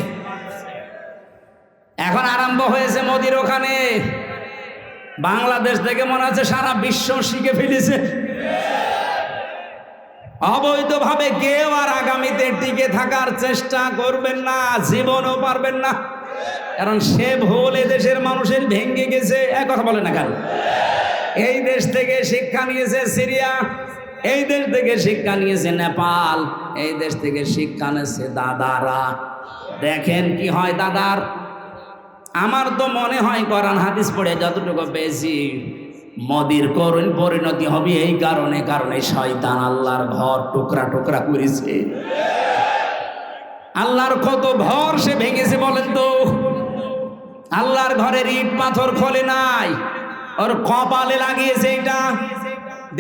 এখন আরম্ভ হয়েছে মোদির ওখানে। বাংলাদেশ থেকে মনে হচ্ছে সারা বিশ্ব শিখে ফেলেছে। অবৈধভাবে কেউ আর আগামীতে টিকে থাকার চেষ্টা করবেন না, জীবনও পারবেন না। কারণ সে ভুল এদেশের মানুষের ভেঙে গেছে। এক কথা বলে না কেন? এই দেশ থেকে শিক্ষা নিয়েছে সিরিয়া, এই দেশ থেকে শিক্ষা নিয়েছে নেপাল, এই দেশ থেকে শিক্ষা নিয়েছে দাদারা। দেখেন কি হয় দাদার। আমার তো মনে হয় কোরআন হাদিস পড়ে যতটুকু পেয়েছি, মোদির করুণ পরিণতি হবে এই কারণে শয়তান আল্লাহর ঘর টুকরা টুকরা করেছে। আল্লাহর কত ঘর সে ভেঙেছে বলেন তো? আল্লাহর ঘরের ইট পাথর খোলে নাই, ওর কপালে লাগিয়েছে এটা।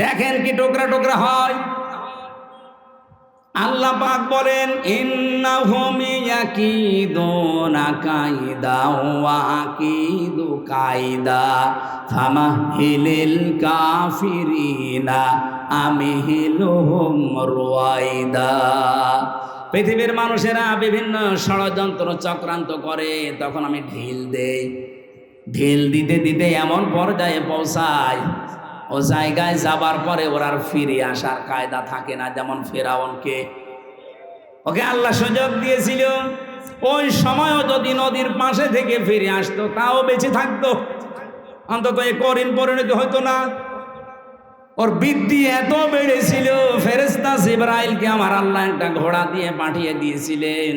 দেখেন কি টুকরা টুকরা হয়। আল্লাহ পাক বলেন, ইন্নাহুম ইয়াকিদুনা কায়দা ওয়া আকিদু কায়দা ফামাহিলিল কাফিরিনা আমহিলুহুম রুয়াইদা। পৃথিবীর মানুষেরা বিভিন্ন ষড়যন্ত্র চক্রান্ত করে, তখন আমি ঢিল দেই। ঢিল দিতে দিতে এমন পর্যায়ে পৌঁছায়, ও জায়গায় যাবার পরে ওর আর ফিরে আসার কায়দা থাকে না। যেমন ফেরাউনকে, ওকে আল্লাহ সুযোগ দিয়েছিল, ওই সময়ও যদি নদীর পাশে থেকে ফিরে আসতো তাও বেঁচে থাকতো, অন্তত এ করিন পরিণতি হইতো না। ওর বৃদ্ধি এত বেড়েছিল, ফেরেশতা জিবরাইলকে আমার আল্লাহ একটা ঘোড়া দিয়ে পাঠিয়ে দিয়েছিলেন,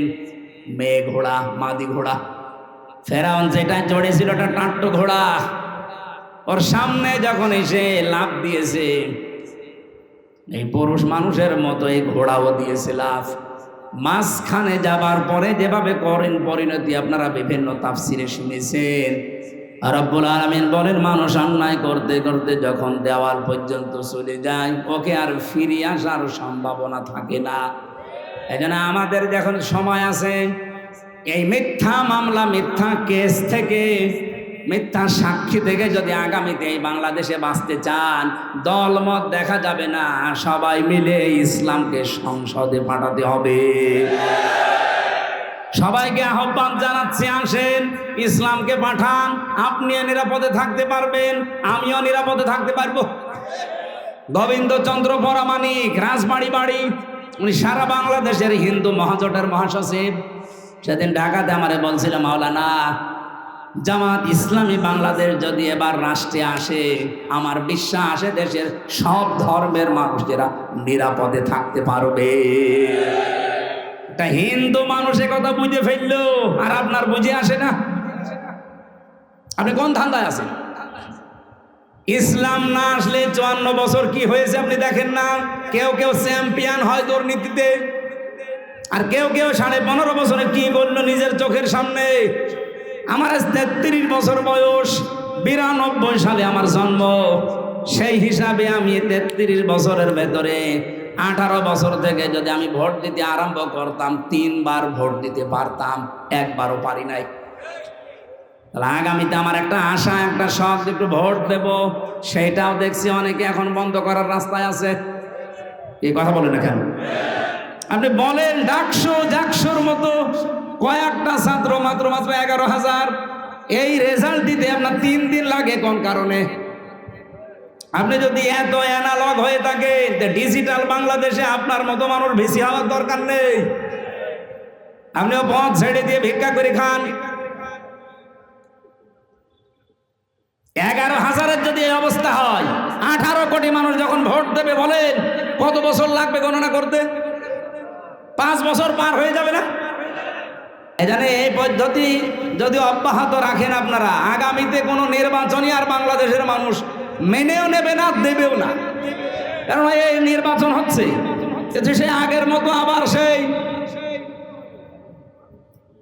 মেয়ে ঘোড়া, মাদি ঘোড়া। ফেরাউন যেটা চড়েছিল ওটা টাট্ট ঘোড়া। ওর সামনে যখন এসে লাফ দিয়েছে, এই পুরুষ মানুষের মতো এই ঘোড়াও দিয়েছে লাফ। মাঝখানে যাবার পরে যেভাবে করেন পরিণতি আপনারা বিভিন্ন তাফসিরে শুনেছেন। রব্বুল আলামিন বলেন, মানুষ অন্যায় করতে করতে যখন দেওয়াল পর্যন্ত চলে যায়, ওকে আর ফিরে আসার সম্ভাবনা থাকে না। এই জন্য আমাদের যখন সময় আছে, এই মিথ্যা মামলা, মিথ্যা কেস থেকে, মিথ্যা সাক্ষী থেকে যদি আগামীতে এই বাংলাদেশে বাঁচতে চান, দলমত দেখা যাবে না, সবাই মিলে ইসলামকে সংসদে পাঠাতে হবে। সবাইকে আহ্বান জানাচ্ছি, আসেন ইসলামকে পাঠান। আপনিও নিরাপদে থাকতে পারবেন, আমিও নিরাপদে থাকতে পারবো। গোবিন্দচন্দ্র পরামানিক, রাজবাড়ি বাড়ি, উনি সারা বাংলাদেশের হিন্দু মহাজোটের মহাসচিব। সেদিন ঢাকাতে আমারে বলছিল, মাওলানা, জামাত ইসলামী বাংলাদেশ যদি এবার রাষ্ট্রে আসে, আমার বিশ্বাস দেশের সব ধর্মের মানুষেরা নিরাপদে থাকতে পারবে। তা হিন্দু মানুষ কথা বুঝে ফেললো, আর আপনার বুঝে আসে না। আপনি কোন ধান্দায় আছেন? ইসলাম না আসলে 54 বছর কি হয়েছে আপনি দেখেন না। কেউ কেউ চ্যাম্পিয়ন হয় দুর্নীতিতে, আর কেউ কেউ 15.5 বছরে কি বললো নিজের চোখের সামনে। আমার 33 বছর বয়স, 92 সালে আমার জন্ম। সেই হিসাবে আমি 33 বছরের ভেতরে 18 বছর থেকে যদি আমি ভোট দিতে আরম্ভ করতাম, 3 বার ভোট দিতে পারতাম, একবারও পারি নাই। তাহলে আগামীতে আমার একটা আশা, একটা শখ, একটু ভোট দেব, সেটাও দেখছি অনেকে এখন বন্ধ করার রাস্তায় আছে। এই কথা বলেন না কেন? আপনি বলেন জাকসুর মতো কয়েকটা ছাত্র, মাত্র 11,000, এই রেজাল্ট দিতে আপনার 3 দিন লাগে। কোন কারণে? আপনি যদি এত অ্যানালগ হয়ে থাকে, ডিজিটাল বাংলাদেশে আপনার মতো মানুষ বেশি হওয়ার দরকার নেই। আপনিও পথ ছেড়ে দিয়ে ভিক্ষা করে খান। 11,000-এর যদি এই অবস্থা হয়, 18 কোটি মানুষ যখন ভোট দেবে, বলেন কত বছর লাগবে গণনা করতে? 5 বছর পার হয়ে যাবে না? এখানে এই পদ্ধতি যদি অব্যাহত রাখেন আপনারা, আগামীতে কোনো নির্বাচনই আর বাংলাদেশের মানুষ মেনেও নেবে না, দেবেও না। কারণ এই নির্বাচন হচ্ছে, সে আগের মতো আবার সেই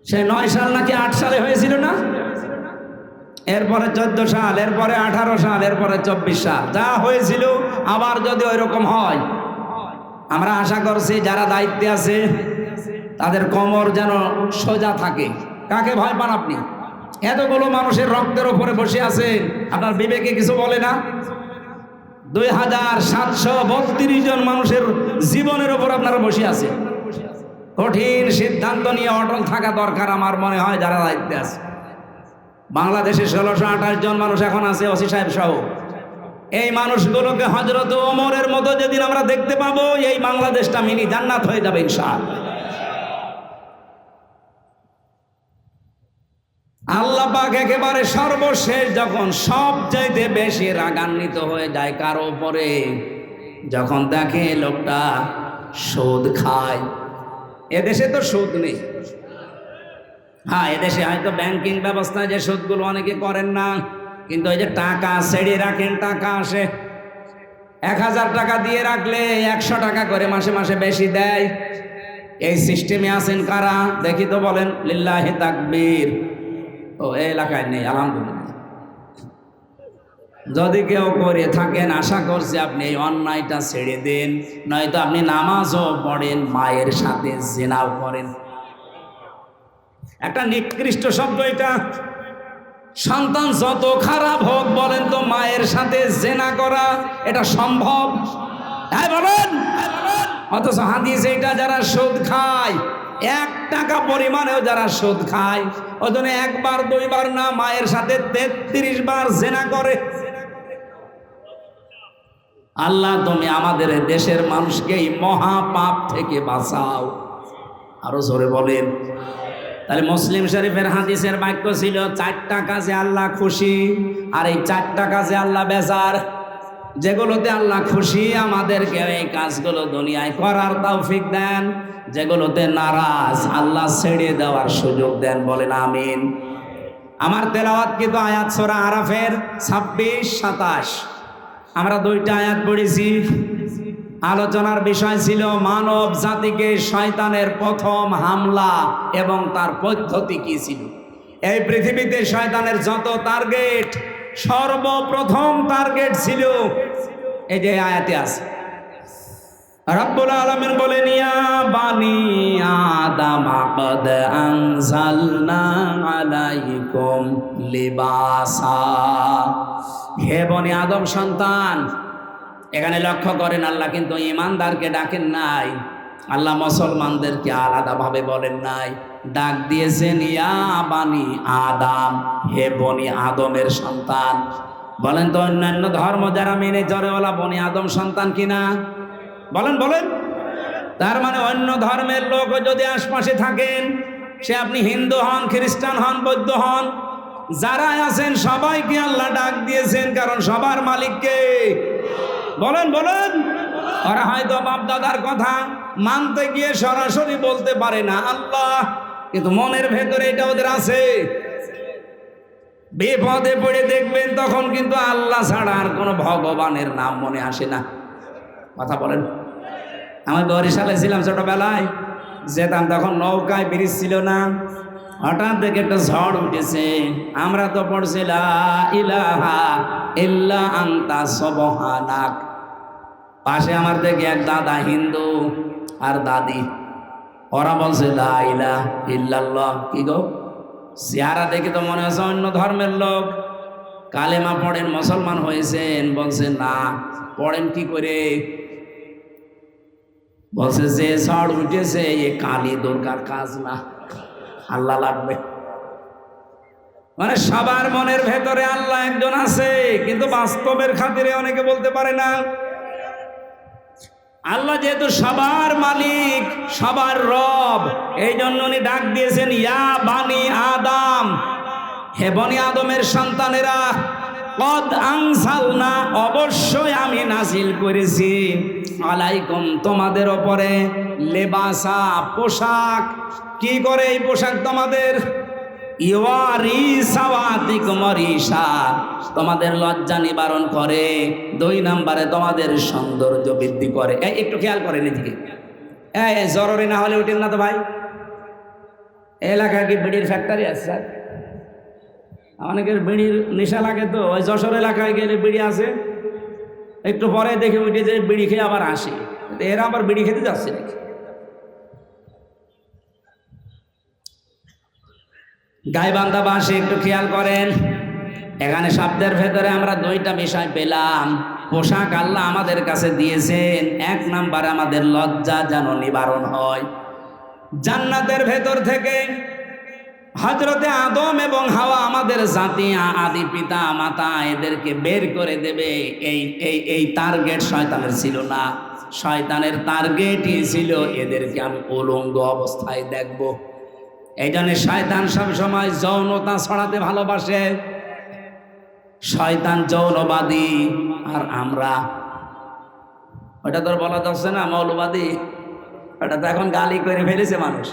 সে 9 সাল নাকি 8 সালে হয়েছিল না, এরপরে 14 সাল, এরপরে 18 সাল, এরপরে 24 সাল, যা হয়েছিল আবার যদি ওই রকম হয়, আমরা আশা করছি যারা দায়িত্বে আছে তাদের কোমর যেন সোজা থাকে। কাকে ভয় পান আপনি? এতগুলো মানুষের রক্তের উপরে বসে আছেন, আপনার বিবেকে কিছু বলে না? 2732 জন মানুষের জীবনের উপর আপনারা বসে আছেন। কঠিন সিদ্ধান্ত নিয়ে অটল থাকা দরকার আমার মনে হয় যারা দায়িত্বে আছে। বাংলাদেশে 1628 জন মানুষ এখন আছে, ওসি সাহেব সহ। এই মানুষগুলোকে হযরত ওমরের মতো যেদিন আমরা দেখতে পাবো, এই বাংলাদেশটা মিনি জান্নাত হয়ে যাবে ইনশাআল্লাহ। আল্লাহ পাক একেবারে সর্বশেষ যখন সবচাইতে বেশি রাগান্বিত হয়ে যায় কারো উপরে, যখন দেখে লোকটা সুদ খায়। এদেশে তো সুদ নেই, হ্যাঁ এদেশে হয়তো ব্যাংকিং ব্যবস্থায় যে সুদগুলো অনেকে করেন না, কিন্তু ওই যে টাকা ছেড়ে রাখেন, টাকা আসে, 1000 টাকা দিয়ে রাখলে 100 টাকা করে মাসে মাসে বেশি দেয়। এই সিস্টেমে আছেন কারা দেখি তো, বলেন লিল্লাহি তাকবীর। ও এই এলাকায় নেই আলহামদুলিল্লাহ। যদি কেউ করে থাকেন আশা করছি আপনি এই অন্যায়টা ছেড়ে দেন, নয়তো আপনি নামাজও পড়েন, মায়ের সাথে জিনাও করেন। একটা নিকৃষ্ট শব্দ এটা। সন্তান যত খারাপ হোক, বলেন তো মায়ের সাথে জিনা করা এটা সম্ভব? হ্যাঁ বলেন। অথচ হাদিসে এটা যারা সুদ খায়, 1 টাকা পরিমাণেও যারা সুদ খায়, ওজনে 1 বার 2 বার না, মায়ের সাথে 33 বার জিনা করে। আল্লাহ তুমি আমাদের দেশের মানুষকে এই মহা পাপ থেকে বাঁচাও। আরো জোরে বলেন। তাহলে মুসলিম শরীফের হাদিসের বাক্য ছিল 4টা কাজে আল্লাহ খুশি, আর এই 4টা কাজে আল্লাহ বেজার। যেগুলোতে আল্লাহ খুশি আমাদেরকে এই কাজগুলো দুনিয়ায় করার তৌফিক দেন, যেগুলোতে নারাজ আল্লাহ ছেড়ে দেওয়ার সুযোগ দেন। বলেন আমিন। আমার তেলাওয়াত কিন্তু আয়াত সূরা আরাফের 26-27, আমরা 2টা আয়াত পড়েছি। আলোচনার বিষয় ছিল মানব জাতিকে শয়তানের প্রথম হামলা এবং তার পদ্ধতি কি ছিল। এই পৃথিবীতে শয়তানের যত টার্গেট, সর্বপ্রথম টার্গেট ছিল এই যে আয়াতে আছে। রব্বুল আলামিন বলেন, ইয়া বানি আদম কদ আনজালনা আলাইকুম লিবাসা। হে বনি আদম সন্তান, এখানে লক্ষ্য করেন আল্লাহ কিন্তু ঈমানদারকে ডাকেন নাই, আল্লাহ মুসলমানদেরকে আলাদাভাবে বলেন নাই, ডাক দিয়েছেন ইয়া বানি আদম, হে বনি আদমের সন্তান। বলেন তো অন্যান্য ধর্ম যারা মেনে চলে ওলা বনি আদম সন্তান কিনা? বলেন বলেন। তার মানে অন্য ধর্মের লোক যদি আশপাশে থাকেন, সে আপনি হিন্দু হন, খ্রিস্টান হন, বৌদ্ধ হন, যারা আছেন সবাইকে আল্লাহ ডাক দিয়েছেন, কারণ সবার মালিককে। বলেন বলেন। ওরা হয়তো বাপ দাদার কথা মানতে গিয়ে সরাসরি বলতে পারে না আল্লাহ, কিন্তু মনের ভেতরে এটা ওদের আছে। বিপদে পড়ে দেখবেন তখন কিন্তু আল্লাহ ছাড়া আর কোনো ভগবানের নাম মনে আসে না। কথা বলেন। আমি বরিশালে ছিলাম ছোটবেলায়, যেতাম তখন নৌকায় ব্রিজ ছিল না, হঠাৎ দেখে একটা ঝড় উঠেছে। আমরা তো পড়ছি লা ইলাহা ইল্লা আনতা সুবহানাক। পাশে আমার দেখে এক দাদা হিন্দু আর দাদি, ওরা বলছে লা ইলাহা ইল্লাল্লাহ। কি গো, চেহারা দেখে তো মনে হচ্ছে অন্য ধর্মের লোক। কালেমা পড়েন, মুসলমান হয়েছেন? বলছে না। পড়েন কি করে? বলছে যে ঝড় উঠেছে এ কালী দুর্গার কাজ না, আল্লাহ লাগবে। মানে সবার মনের ভেতরে আল্লাহ একজন আছে, কিন্তু বাস্তবের খাতিরে অনেকে বলতে পারে না। আল্লাহ যেহেতু সবার মালিক, সবার রব, এই জন্য উনি ডাক দিয়েছেন ইয়া বানি আদম, হে বনি আদমের সন্তানেরা, কদ আনজালনা, অবশ্যই আমি নাজিল করেছি, আলাইকুম, তোমাদের ওপরে, লেবাসা, পোশাক। কি করে এই পোশাক তোমাদের? ইওয়ারি সাওয়াতিকুম রিসা, তোমাদের লজ্জা নিবারণ করে। 2 নম্বরে তোমাদের সৌন্দর্য বৃদ্ধি করে। একটু খেয়াল করেন এদিকে, জরুরি না হলে উঠেন না তো ভাই। এলাকায় কি বিড়ির ফ্যাক্টরি আছে স্যার? অনেকের বিড়ির নেশা লাগে, তো ওই যশোর এলাকায় গেলে বিড়ি আছে, একটু পরে দেখে উঠে যে বিড়ি খেয়ে আবার আসে। এরা আবার বিড়ি খেতে যাচ্ছে নাকি? গাইবান্ধা বাসে একটু খেয়াল করেন, এখানে শব্দের ভেতরে আমরা দুইটা বিষয় পেলাম। পোশাক আল্লাহ আমাদের কাছে দিয়েছেন, এক নাম্বারে আমাদের লজ্জা যেন নিবারণ হয়। জান্নাতের ভেতর থেকে হযরতে আদম এবং হাওয়া আমাদের জাতি আদি পিতা মাতা এদেরকে বের করে দেবে, এই টার্গেট শয়তানের ছিল না। শয়তানের টার্গেটই ছিল এদেরকে আমি উলঙ্গ অবস্থায় দেখব। এই জন্য শয়তান সব সময় যৌনতা ছড়াতে ভালোবাসে। শয়তান যৌনবাদী, আর আমরা ওটা তোর বলা যাচ্ছে না মৌলবাদী, ওটা তো এখন গালি করে ফেলেছে মানুষ।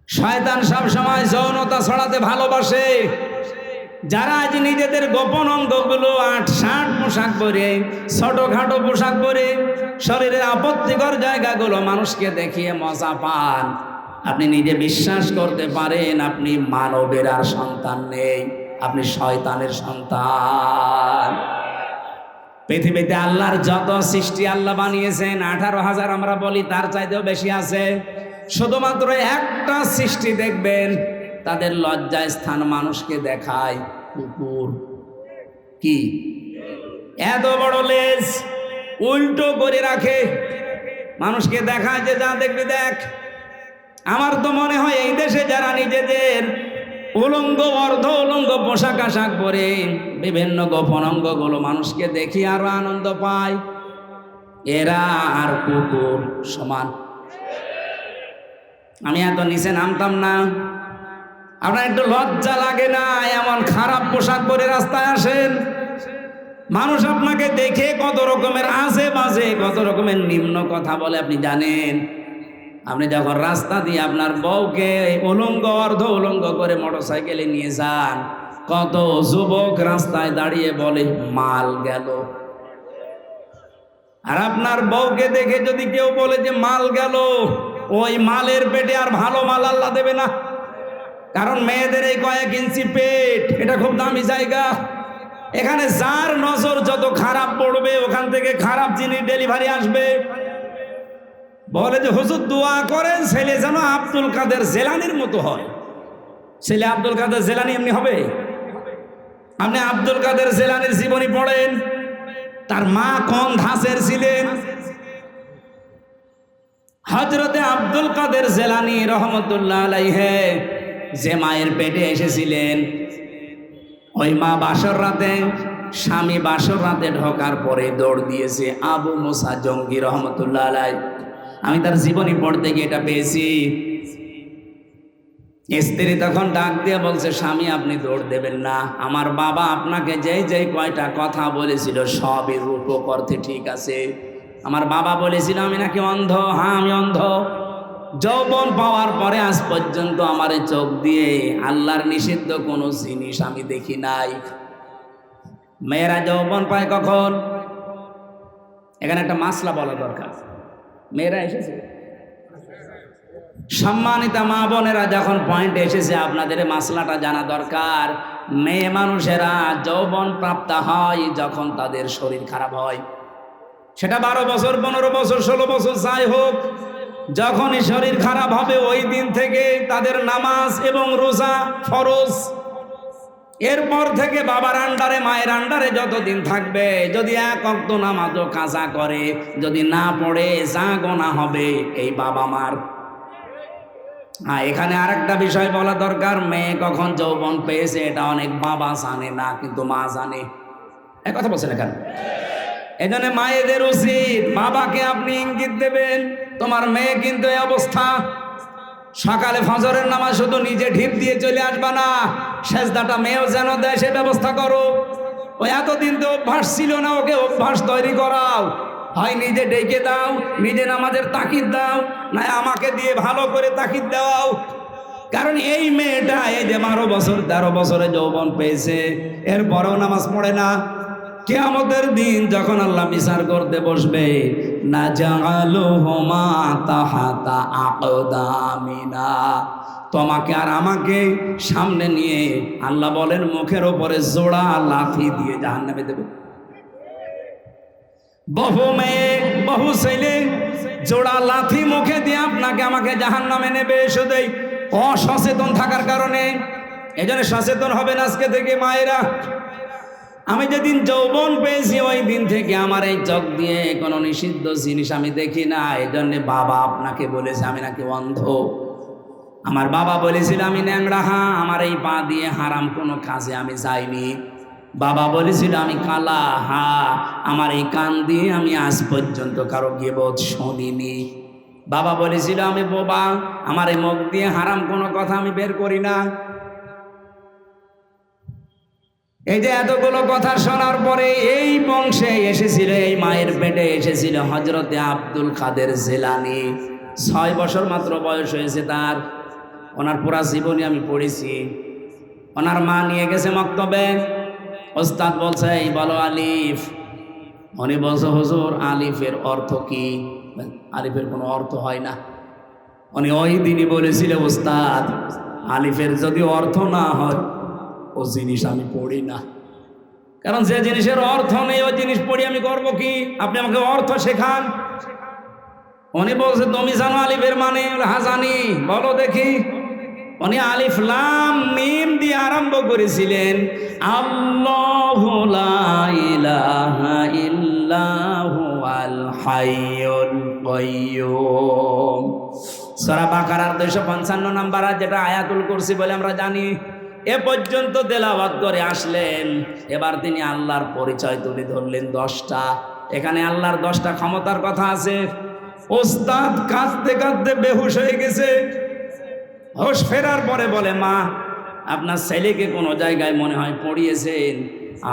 শয়তান সব সময় যৌনতা ছড়াতে ভালোবাসে। যারা আজ নিজেদের গোপন অঙ্গগুলো ৮-৬০ পোশাক পরে, ছোটখাটো পোশাক পরে, শরীরের আপত্তিকর জায়গাগুলো মানুষকে দেখিয়ে মজা পান, আপনি নিজে বিশ্বাস করতে পারেন আপনি মানবের আর সন্তান নেই, আপনি শয়তানের সন্তান। পৃথিবীতে আল্লাহর যত সৃষ্টি আল্লাহ বানিয়েছেন 18,000 আমরা বলি, তার চাইতেও বেশি আছে। শুধুমাত্র একটা সৃষ্টি দেখবেন তাদের লজ্জায় স্থান মানুষকে দেখায়, কুকুর। কি এত বড় লেজ উল্টো করে রাখে, মানুষকে দেখায় যে যা দেখবি দেখ। আমার তো মনে হয় এই দেশে যারা নিজেদের উলঙ্গ অর্ধ উলঙ্গ পোশাক আশাক পরে বিভিন্ন গোপন অঙ্গগুলো মানুষকে দেখি আরো আনন্দ পায়, এরা আর কুকুর সমান। আমি এত নিচে নামতাম না। আপনার একটু লজ্জা লাগে না এমন খারাপ পোশাক পরে রাস্তায় আসেন? মানুষ আপনাকে দেখে কত রকমের আজে বাজে, কত রকমের নিম্ন কথা বলে আপনি জানেন? আপনি যখন রাস্তা দিয়ে আপনার বউকে উলঙ্গ অর্ধ উলঙ্গ করে মোটরসাইকেলে নিয়ে যান, কত যুবক রাস্তায় দাঁড়িয়ে বলে মাল গেল। আর আপনার বউকে দেখে যদি কেউ বলে যে মাল গেল, ওই মালের পেটে আর ভালো মাল আল্লাহ দেবে না। কারণ মেয়েদের এই কয়েক ইঞ্চি পেট, এটা খুব দামি জায়গা। এখানে যার নজর যত খারাপ পড়বে, ওখান থেকে খারাপ জিনিস ডেলিভারি আসবে। বলে যে হুজুর দোয়া করেন ছেলে যেন আব্দুল কাদের জেলানির মতো হয়। ছেলে আব্দুল কাদের জেলানি এমনি হবে? আপনি আব্দুল কাদের জেলানির জীবনী পড়েন, তার মা কোন ধাঁচের ছিলেন। হযরতে আব্দুল কাদের জেলানি রহমতুল্লাহ আলাইহি যে মায়ের পেটে এসেছিলেন, ওই মা বাসর রাতে, স্বামী বাসর রাতে ঢোকার পরে দৌড় দিয়েছে আবু মুসা জঙ্গি রহমতুল্লাহ আলাইহি। আমি তার জীবনী পড়তে গিয়ে এটা পেয়েছি। স্ত্রী তখন ডাক দিয়ে বলছে, স্বামী আপনি দৌড় দেবেন না, আমার বাবা আপনাকে যেই কয়টা কথা বলেছিল সবই রূপক অর্থে ঠিক আছে। আমার বাবা বলেছিল আমি নাকি অন্ধ। হ্যাঁ আমি অন্ধ। যৌবন পাওয়ার পরে আজ পর্যন্ত আমার চোখ দিয়ে আল্লাহর নিষিদ্ধ কোনো জিনিস আমি দেখি নাই। মেয়েরা যৌবন পায় কখন? এখানে একটা মাসলা বলা দরকার। মেয়েরা এসেছে, সম্মানিতা মা বোনেরা, যখন পয়েন্ট এসেছে আপনাদের মাসলাটা জানা দরকার। মেয়ে মানুষেরা যৌবন প্রাপ্ত হয় যখন তাদের শরীর খারাপ হয়। সেটা 12 বছর, 15 বছর, 16 বছর যাই হোক, যখনই শরীর খারাপ হবে ওই দিন থেকে তাদের নামাজ এবং রোজা ফরজ। এরপর থেকে বাবার আন্ডারে, মায়ের আন্ডারে যতদিন থাকবে, যদি 1 ওয়াক্ত নামাজও কাজা করে, যদি না পড়ে যা গোনা হবে এই বাবা মার। এখানে আরেকটা বিষয় বলা দরকার, মেয়ে কখন যৌবন পেয়েছে এটা অনেক বাবা জানে না, কিন্তু মা জানে। এক কথা বলছেন এখানে। এই জন্য মায়েদের উচিত বাবাকে আপনি ইঙ্গিত দেবেন, তোমার মেয়ে কিন্তু এই অবস্থা। সকালে ফজরের নামাজ শুধু নিজে ঢিপ দিয়ে চলে আসবা না, সেজদাটা মেয়েও যেন দেয় সে ব্যবস্থা করো। ওই এতদিন তো অভ্যাস ছিল না, ওকে অভ্যাস তৈরি করাও। হয় নিজে ডেকে দাও, নিজে নামাজের তাকিদ দাও, না আমাকে দিয়ে ভালো করে তাকিদ দাও। কারণ এই মেয়েটা এই যে 12 বছর 13 বছরে যৌবন পেয়েছে, এরপরেও নামাজ পড়ে না। কিয়ামতের দিন যখন আল্লাহ বিচার করতে বসবে, নাজআলুহুমা তাহাতা আকদামিনা, তোমাকে আর আমাকে সামনে নিয়ে আল্লাহ বলেন মুখের ওপরে জোড়া লাথি দিয়ে জাহান্নামে দেবে। বহু মেয়ে বহু ছেলে জোড়া লাথি মুখে দিয়ে আপনাকে আমাকে জাহান্নামে নেবে, শুধুই অসচেতন থাকার কারণে। এজন্য সচেতন হবেন আজকে থেকে মায়েরা। আমি যেদিন যৌবন পেয়েছি ওই দিন থেকে আমার এই চোখ দিয়ে কোনো নিষিদ্ধ জিনিস আমি দেখি না। এই জন্যে বাবা আপনাকে বলেছে আমি নাকি অন্ধ। আমার বাবা বলেছিল আমি ন্যাংরা, আমার এই পা দিয়ে হারাম কোনো কাজে আমি যাইনি। বাবা বলেছিল আমি কালা, আমার এই কান দিয়ে আমি আজ পর্যন্ত কারো গীবত শুনিনি। বাবা বলেছিল আমি বোবা, আমার এই মুখ দিয়ে হারাম কোনো কথা আমি বের করি না। এই যে এতগুলো কথা শোনার পরে এই বংশে এসেছিল, এই মায়ের পেটে এসেছিল হযরতে আব্দুল কাদের জিলানী। 6 বছর মাত্র বয়স হয়েছে তার। ওনার পুরা জীবনী আমি পড়েছি। ওনার মা নিয়ে গেছে মক্তবে, ওস্তাদ বলছে এই বলো আলিফ। উনি বলছে হুজুর আলিফের অর্থ কি? আলিফের কোনো অর্থ হয় না। উনি ওই দিনই বলেছিল ওস্তাদ আলিফের যদি অর্থ না হয় ও জিনিস আমি পড়ি না, কারণ যে জিনিসের অর্থ নেই ওই জিনিস পড়ি আমি করবো কি? আপনি আমাকে অর্থ শেখান। উনি বলছে তুমি জানো আলিফের মানে? জানি। বলো দেখি। উনি আলিফ লাম মিম দিয়ে আরম্ভ করেছিলেন আল্লাহু লা ইলাহা ইল্লাহু আল হাইয়ুল কাইয়্যুম। সূরা বাকারার 255 নম্বর আয়াত, যেটা আয়াতুল কুরসি বলে আমরা জানি। এ পর্যন্ত তেলাওয়াত করে আসলেন। এবার তিনি আল্লাহর পরিচয় তুলে ধরলেন 10টা। এখানে আল্লাহর 10টা ক্ষমতার কথা আছে। ওস্তাদ কাঁদতে কাঁদতে বেহুশ হয়ে গেছে। হোশ ফেরার পরে বলে মা আপনার ছেলেকে কোনো জায়গায় মনে হয় পড়িয়েছেন,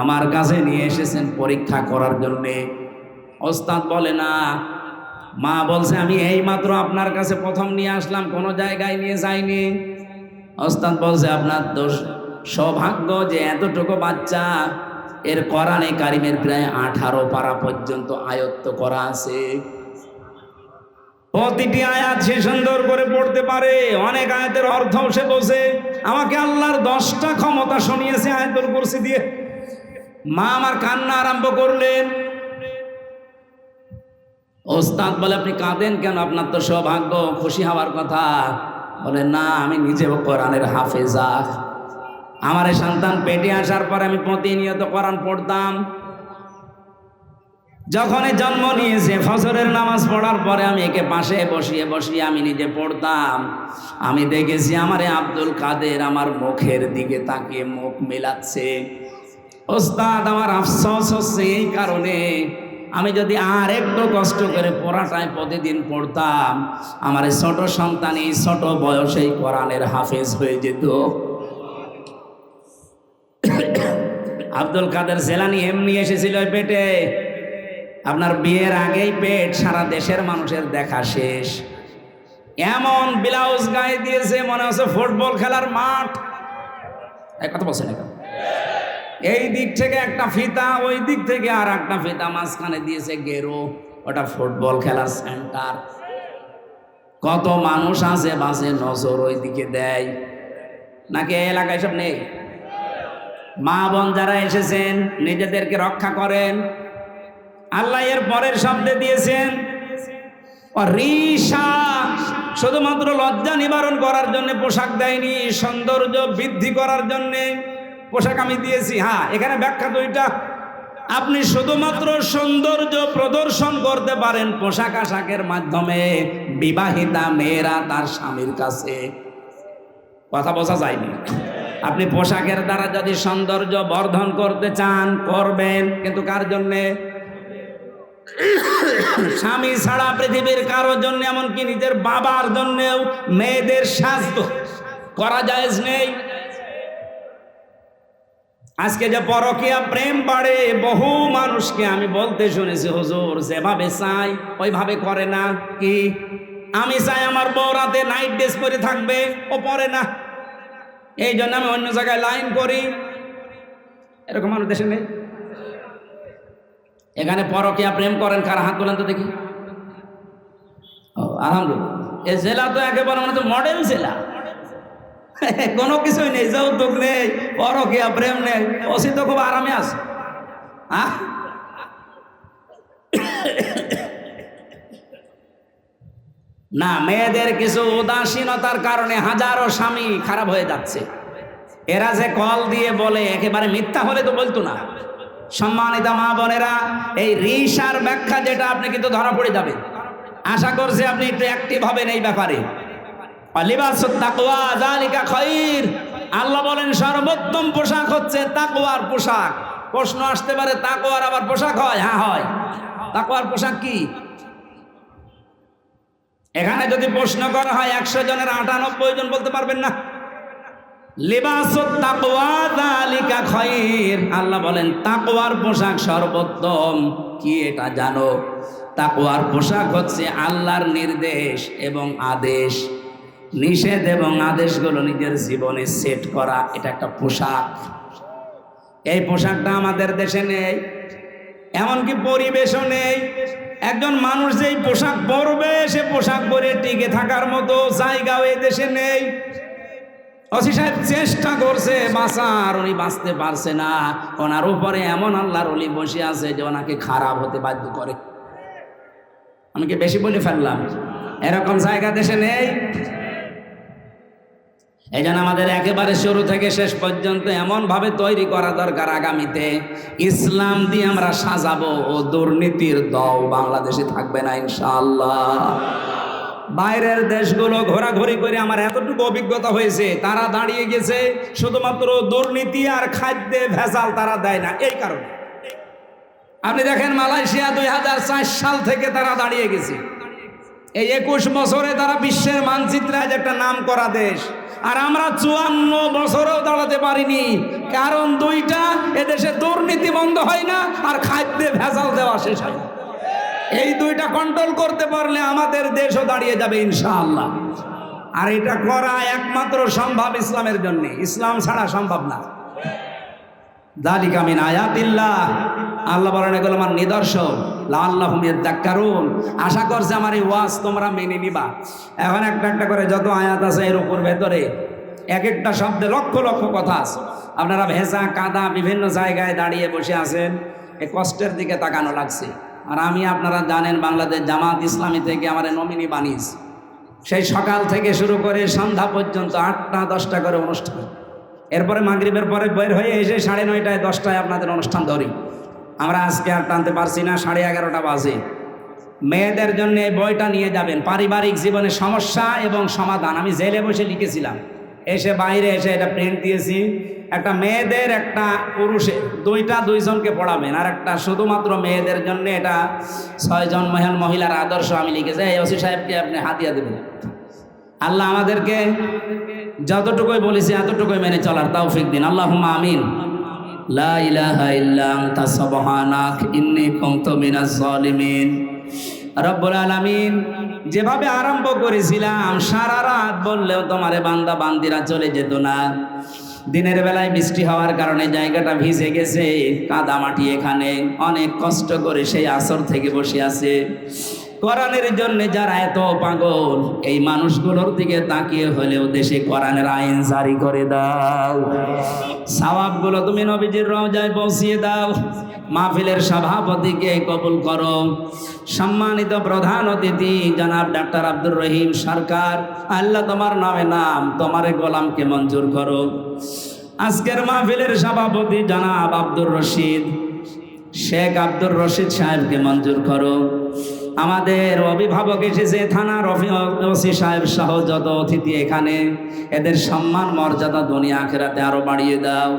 আমার কাছে নিয়ে এসেছেন পরীক্ষা করার জন্যে। ওস্তাদ বলে না। মা বলছে আমি এইমাত্র আপনার কাছে প্রথম নিয়ে আসলাম, কোনো জায়গায় নিয়ে যাইনি। ওস্তাদ বলছে আপনার তো সৌভাগ্য যে এতটুকু বাচ্চা এর কোরআনে কারিমের প্রায় 18 পারা পর্যন্ত আয়ত্ত করা আছে। প্রতিটি আয়াত সে সুন্দর করে পড়তে পারে, অনেক আয়াতের অর্থ সে বোঝে। আমাকে আল্লাহর 10টা ক্ষমতা শুনিয়েছে আয়াতুল কুরসি দিয়ে। মা আমার কান্না আরম্ভ করলেন। ওস্তাদ বলে আপনি কাঁদেন কেন? আপনার তো সৌভাগ্য, খুশি হওয়ার কথা। বলে না আমি নিজেও কোরআনের হাফেজা। আমার এই সন্তান পেটে আসার পর আমি প্রতিনিয়ত কোরআন পড়তাম। যখন জন্ম নিয়েছে ফজরের নামাজ পড়ার পরে আমি একে পাশে বসিয়ে বসিয়ে আমি নিজে পড়তাম। আমি দেখেছি আমারে আব্দুল কাদের আমার মুখের দিকে তাকিয়ে মুখ মেলাচ্ছে। ওস্তাদ আমার আফসোস হচ্ছে এই কারণে, আমি যদি আর একটু কষ্ট করে পড়াটায় প্রতিদিন পড়তাম আমার এই ছোট সন্তান এই ছোট বয়সেই কোরআনের হাফেজ হয়ে যেত। আব্দুল কাদের জিলানী এমনি এসেছিল পেটে। আপনার বিয়ের আগেই পেট, সারা দেশের মানুষের দেখা শেষ। এমন ব্লাউজ গায়ে দিয়েছে মনে হচ্ছে ফুটবল খেলার মাঠ। কথা বলছেন এখন? এই দিক থেকে একটা ফিতা, ওই দিক থেকে আর একটা ফিতা, মাঝখানে দিয়েছে গেরো, ওটা ফুটবল খেলার সেন্টার। কত মানুষ আছে বাসে নজর ওই দিকে দেয় নাকি এই এলাকায় সব নেই? মা বোন যারা এসেছেন নিজেদেরকে রক্ষা করেন। আল্লাহ এর পরের শব্দে দিয়েছেন রিসা, শুধুমাত্র লজ্জা নিবারণ করার জন্য পোশাক দেয়নি, সৌন্দর্য বৃদ্ধি করার জন্য পোশাক আমি দিয়েছি। হ্যাঁ, এখানে ব্যাখ্যা দুইটা। আপনি শুধুমাত্র সৌন্দর্য প্রদর্শন করতে পারেন পোশাক আশাকের মাধ্যমে। বিবাহিতা মেয়েরা তার স্বামীর কাছে, কথা বোঝা যায়নি? আপনি পোশাকের দ্বারা যদি সৌন্দর্য বর্ধন করতে চান করবেন, কিন্তু কার জন্যে? স্বামী ছাড়া পৃথিবীর কারোর জন্য, এমনকি নিজের বাবার জন্যেও মেয়েদের সাজতো করা জায়েজ নেই। আজকে যে পরকীয়া প্রেম বাড়ে, বহু মানুষকে আমি বলতে শুনেছি হুজুর যেভাবে চাই ওইভাবে করে না। কি আমি চাই আমার বউ রাতে নাইট ড্রেস পরে থাকবে, ও পরে না, এই জন্য আমি অন্য জায়গায় লাইন করি। এরকম মানুষ দেশে নেই? এখানে পরকীয়া প্রেম করেন কারা? হাত তোলেন তো দেখি। আলহামদুলিল্লাহ, এই জেলা তো একেবারে মানে তো মডেল জেলা। কোনো কিছুই নেই, যৌতুক নেই, পরকীয়া প্রেম নেই, ওসি তো খুব আরামে আছে। না, মেয়েদের কিছু উদাসীনতার কারণে হাজারো স্বামী খারাপ হয়ে যাচ্ছে। এরা যে কল দিয়ে বলে, একেবারে মিথ্যা হলে তো বলতো না। সম্মানিত মা বোনেরা, এই রিসার ব্যাখ্যা যেটা, আপনি কিন্তু ধরা পড়ে যাবেন। আশা করছি আপনি একটু অ্যাক্টিভ হবেন এই ব্যাপারে। লিবাসুত তাকওয়া যালিকা খায়র, আল্লাহ বলেন সর্বোত্তম পোশাক হচ্ছে তাকওয়ার পোশাক। প্রশ্ন আসতে পারে, তাকওয়ার আবার পোশাক হয়? হ্যাঁ হয়। তাকওয়ার পোশাক কি? এখানে যদি প্রশ্ন করা হয় 100 জনের 98 জন বলতে পারবেন না। লিবাসুত তাকওয়া যালিকা খায়র, আল্লাহ বলেন তাকওয়ার পোশাক সর্বোত্তম। কি এটা জানো? তাকওয়ার পোশাক হচ্ছে আল্লাহর নির্দেশ এবং আদেশ, নিষেধ এবং আদেশগুলো নিজের জীবনে সেট করা, এটা একটা পোশাক। এই পোশাকটা আমাদের দেশে নেই, এমনকি পরিবেশও নেই। একজন মানুষ যেই পোশাক পরবে, সে পোশাক পরে টিকে থাকার মতো জায়গাও এই দেশে নেই। ওসি সাহেব চেষ্টা করছে বাঁচার, উনি বাঁচতে পারছে না। ওনার উপরে এমন আল্লাহর ওলি বসে আছে যে ওনাকে খারাপ হতে বাধ্য করে। আমি কি বেশি বলে ফেললাম? এরকম জায়গা দেশে নেই। এই জন্য আমাদের একেবারে শুরু থেকে শেষ পর্যন্ত এমন ভাবে তৈরি করা দরকার, আগামীতে ইসলাম দিয়ে আমরা সাজাবো, ও দুর্নীতির দল বাংলাদেশে থাকবে না ইনশাআল্লাহ। বাইরের দেশগুলো ঘোরাঘুরি করে আমার এতটুকু অভিজ্ঞতা হয়েছে, তারা দাঁড়িয়ে গেছে শুধুমাত্র দুর্নীতি আর খাদ্যে ভেজাল তারা দেয় না, এই কারণে। আপনি দেখেন মালয়েশিয়া 2004 সাল থেকে তারা দাঁড়িয়ে গেছে। এই 21 বছরে তারা বিশ্বের মানচিত্রে আজ একটা নাম করা দেশ। আর আমরা 54 বছরেও দাঁড়াতে পারিনি, কারণ দুইটা, এদেশে দুর্নীতি বন্ধ হয় না আর খাদ্যে ভেজাল দেওয়া শেষ হয় না। এই দুইটা কন্ট্রোল করতে পারলে আমাদের দেশও দাঁড়িয়ে যাবে ইনশাআল্লাহ। আর এটা করা একমাত্র সম্ভব ইসলামের জন্য, ইসলাম ছাড়া সম্ভব না। যালিকা মিন আয়াতিল্লাহ, আল্লাহ বলেন এগুলো আমার নিদর্শন। লাআল্লাহুম ইয়াযাক্কারুন, আশা করছে আমার এই ওয়াজ তোমরা মেনে নিবা। এখন একটা একটা করে যত আয়াত আছে এর উপর ভেতরে এক একটা শব্দে লক্ষ লক্ষ কথা আছে। আপনারা ভেজা কাদা বিভিন্ন জায়গায় দাঁড়িয়ে বসে আছেন, এই কষ্টের দিকে তাকানো লাগছে। আর আমি, আপনারা জানেন, বাংলাদেশ জামাত ইসলামী থেকে আমার নমিনি বানিস, সেই সকাল থেকে শুরু করে সন্ধ্যা পর্যন্ত 8টা 10টা করে অনুষ্ঠান। এরপরে মাগরিবের পরে বের হয়ে এসে 9:30 10টায় আপনাদের অনুষ্ঠান ধরি। আমরা আজকে আর টানতে পারছি না, 11:30 বাজে। মেয়েদের জন্য এই বইটা নিয়ে যাবেন, পারিবারিক জীবনের সমস্যা এবং সমাধান। আমি জেলে বসে লিখেছিলাম, এসে বাইরে এসে এটা প্রিন্ট দিয়েছি। একটা মেয়েদের, একটা পুরুষের, দুইজনকে পড়াবেন। আর একটা শুধুমাত্র মেয়েদের জন্য, এটা 6 জন মহিলার আদর্শ আমি লিখেছি। এই ওসি সাহেবকে আপনি হাতিয়া দেবেন। আল্লাহ আমাদেরকে যতটুকুই বলেছি এতটুকুই মেনে চলার তৌফিক দিন, আল্লাহুম্মা আমিন। লা ইলাহা ইল্লা আনতা সুবহানাক ইন্নী কুনতু মিনাজ জালিমিন। রব্বুল আলামিন, যেভাবে আরম্ভ করেছিলাম, সারা রাত বললেও তোমারে বান্দা বান্দিরা চলে যেত না। দিনের বেলায় বৃষ্টি হওয়ার কারণে জায়গাটা ভিজে গেছে, কাদা মাটি। এখানে অনেক কষ্ট করে সেই আসর থেকে বসে আছে কোরআনের জন্য যারা এত পাগল, এই মানুষগুলোর দিকে তাকিয়ে হলেও দেশে কোরআনের আইন জারি করে দাও। সওয়াবগুলো তুমি নবীজির রওজায় পৌঁছিয়ে দাও। মাহফিলের সভাপতিকে কবুল করো। সম্মানিত প্রধান অতিথি জনাব ডাক্তার আব্দুর রহিম সরকার, আল্লাহ তোমার নামে নাম, তোমার গোলামকে মঞ্জুর করো। আজকের মাহফিলের সভাপতি জনাব আব্দুর রশিদ, শেখ আব্দুর রশিদ সাহেবকে মঞ্জুর করো। আমাদের অভিভাবক এসেছে, থানার ওসি সাহেব সহ যত অতিথি এখানে, এদের সম্মান মর্যাদা দুনিয়া আখিরাতে আরো বাড়িয়ে দাও।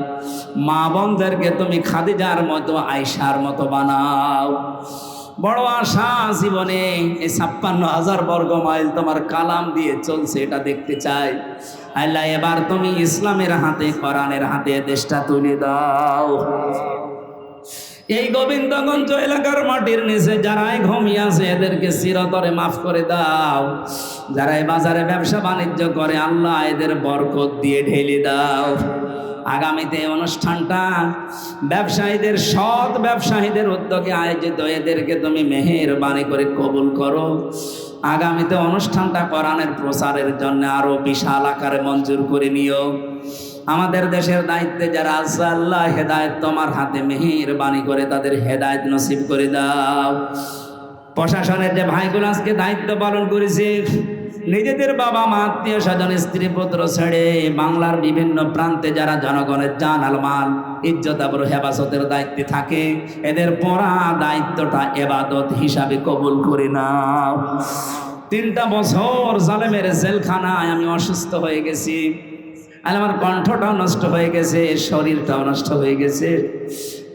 মা বোনদেরকে তুমি খাদিজার মতো, আয়েশার মতো বানাও। বড় আশা জীবনে, এই 56,000 বর্গ মাইল তোমার কালাম দিয়ে চলছে, এটা দেখতে চাই। আল্লাহ, এবার তুমি ইসলামের হাতে, কোরআনের হাতে দেশটা তুলে দাও। এই গোবিন্দগঞ্জ এলাকার মাটির নিচে যারাই ঘুমিয়ে আছে, এদেরকে চিরতরে মাফ করে দাও। যারা এই বাজারে ব্যবসা বাণিজ্য করে, আল্লাহ এদের বরকত দিয়ে ঢেলে দাও। আগামীতে অনুষ্ঠানটা ব্যবসায়ীদের, সৎ ব্যবসায়ীদের উদ্যোগে আয়োজিত, এদেরকে তুমি মেহেরবানি করে কবুল করো। আগামীতে অনুষ্ঠানটা কোরআনের প্রচারের জন্য আরো বিশাল আকারে মঞ্জুর করে নিও। আমাদের দেশের দায়িত্বে যারা আছে আল্লাহ হেদায়েত তোমার হাতে মেহেরবানি করে তাদের হেদায়েত নসিব করে দাও। প্রশাসনের যে ভাইগুলো আজকে দায়িত্ব পালন করেছে, নিজেদের বাবা মা আত্মীয় স্বজন স্ত্রী পুত্র ছেড়ে বাংলার বিভিন্ন প্রান্তে যারা জনগণের জান আল মাল ইজ্জত আবরু হেফাজতের দায়িত্বে থাকে, এদের পড়া দায়িত্বটা ইবাদত হিসাবে কবুল করে নাও। 3টা বছর জালেমের জেলখানায় আমি অসুস্থ হয়ে গেছি, আর আমার কণ্ঠটাও নষ্ট হয়ে গেছে, শরীরটাও নষ্ট হয়ে গেছে।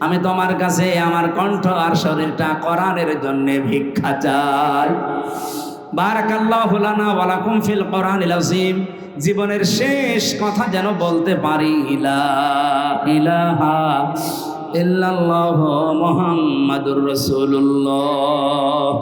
আমি তোমার কাছে আমার কণ্ঠ আর শরীরটা কোরআনের জন্য ভিক্ষা চাই। বারাকাল্লাহু লানা ওয়া লাকুম ফিল কোরআনিল আযীম। জীবনের শেষ কথা যেন বলতে পারি লা ইলাহা ইল্লাল্লাহু মুহাম্মাদুর রাসূলুল্লাহ।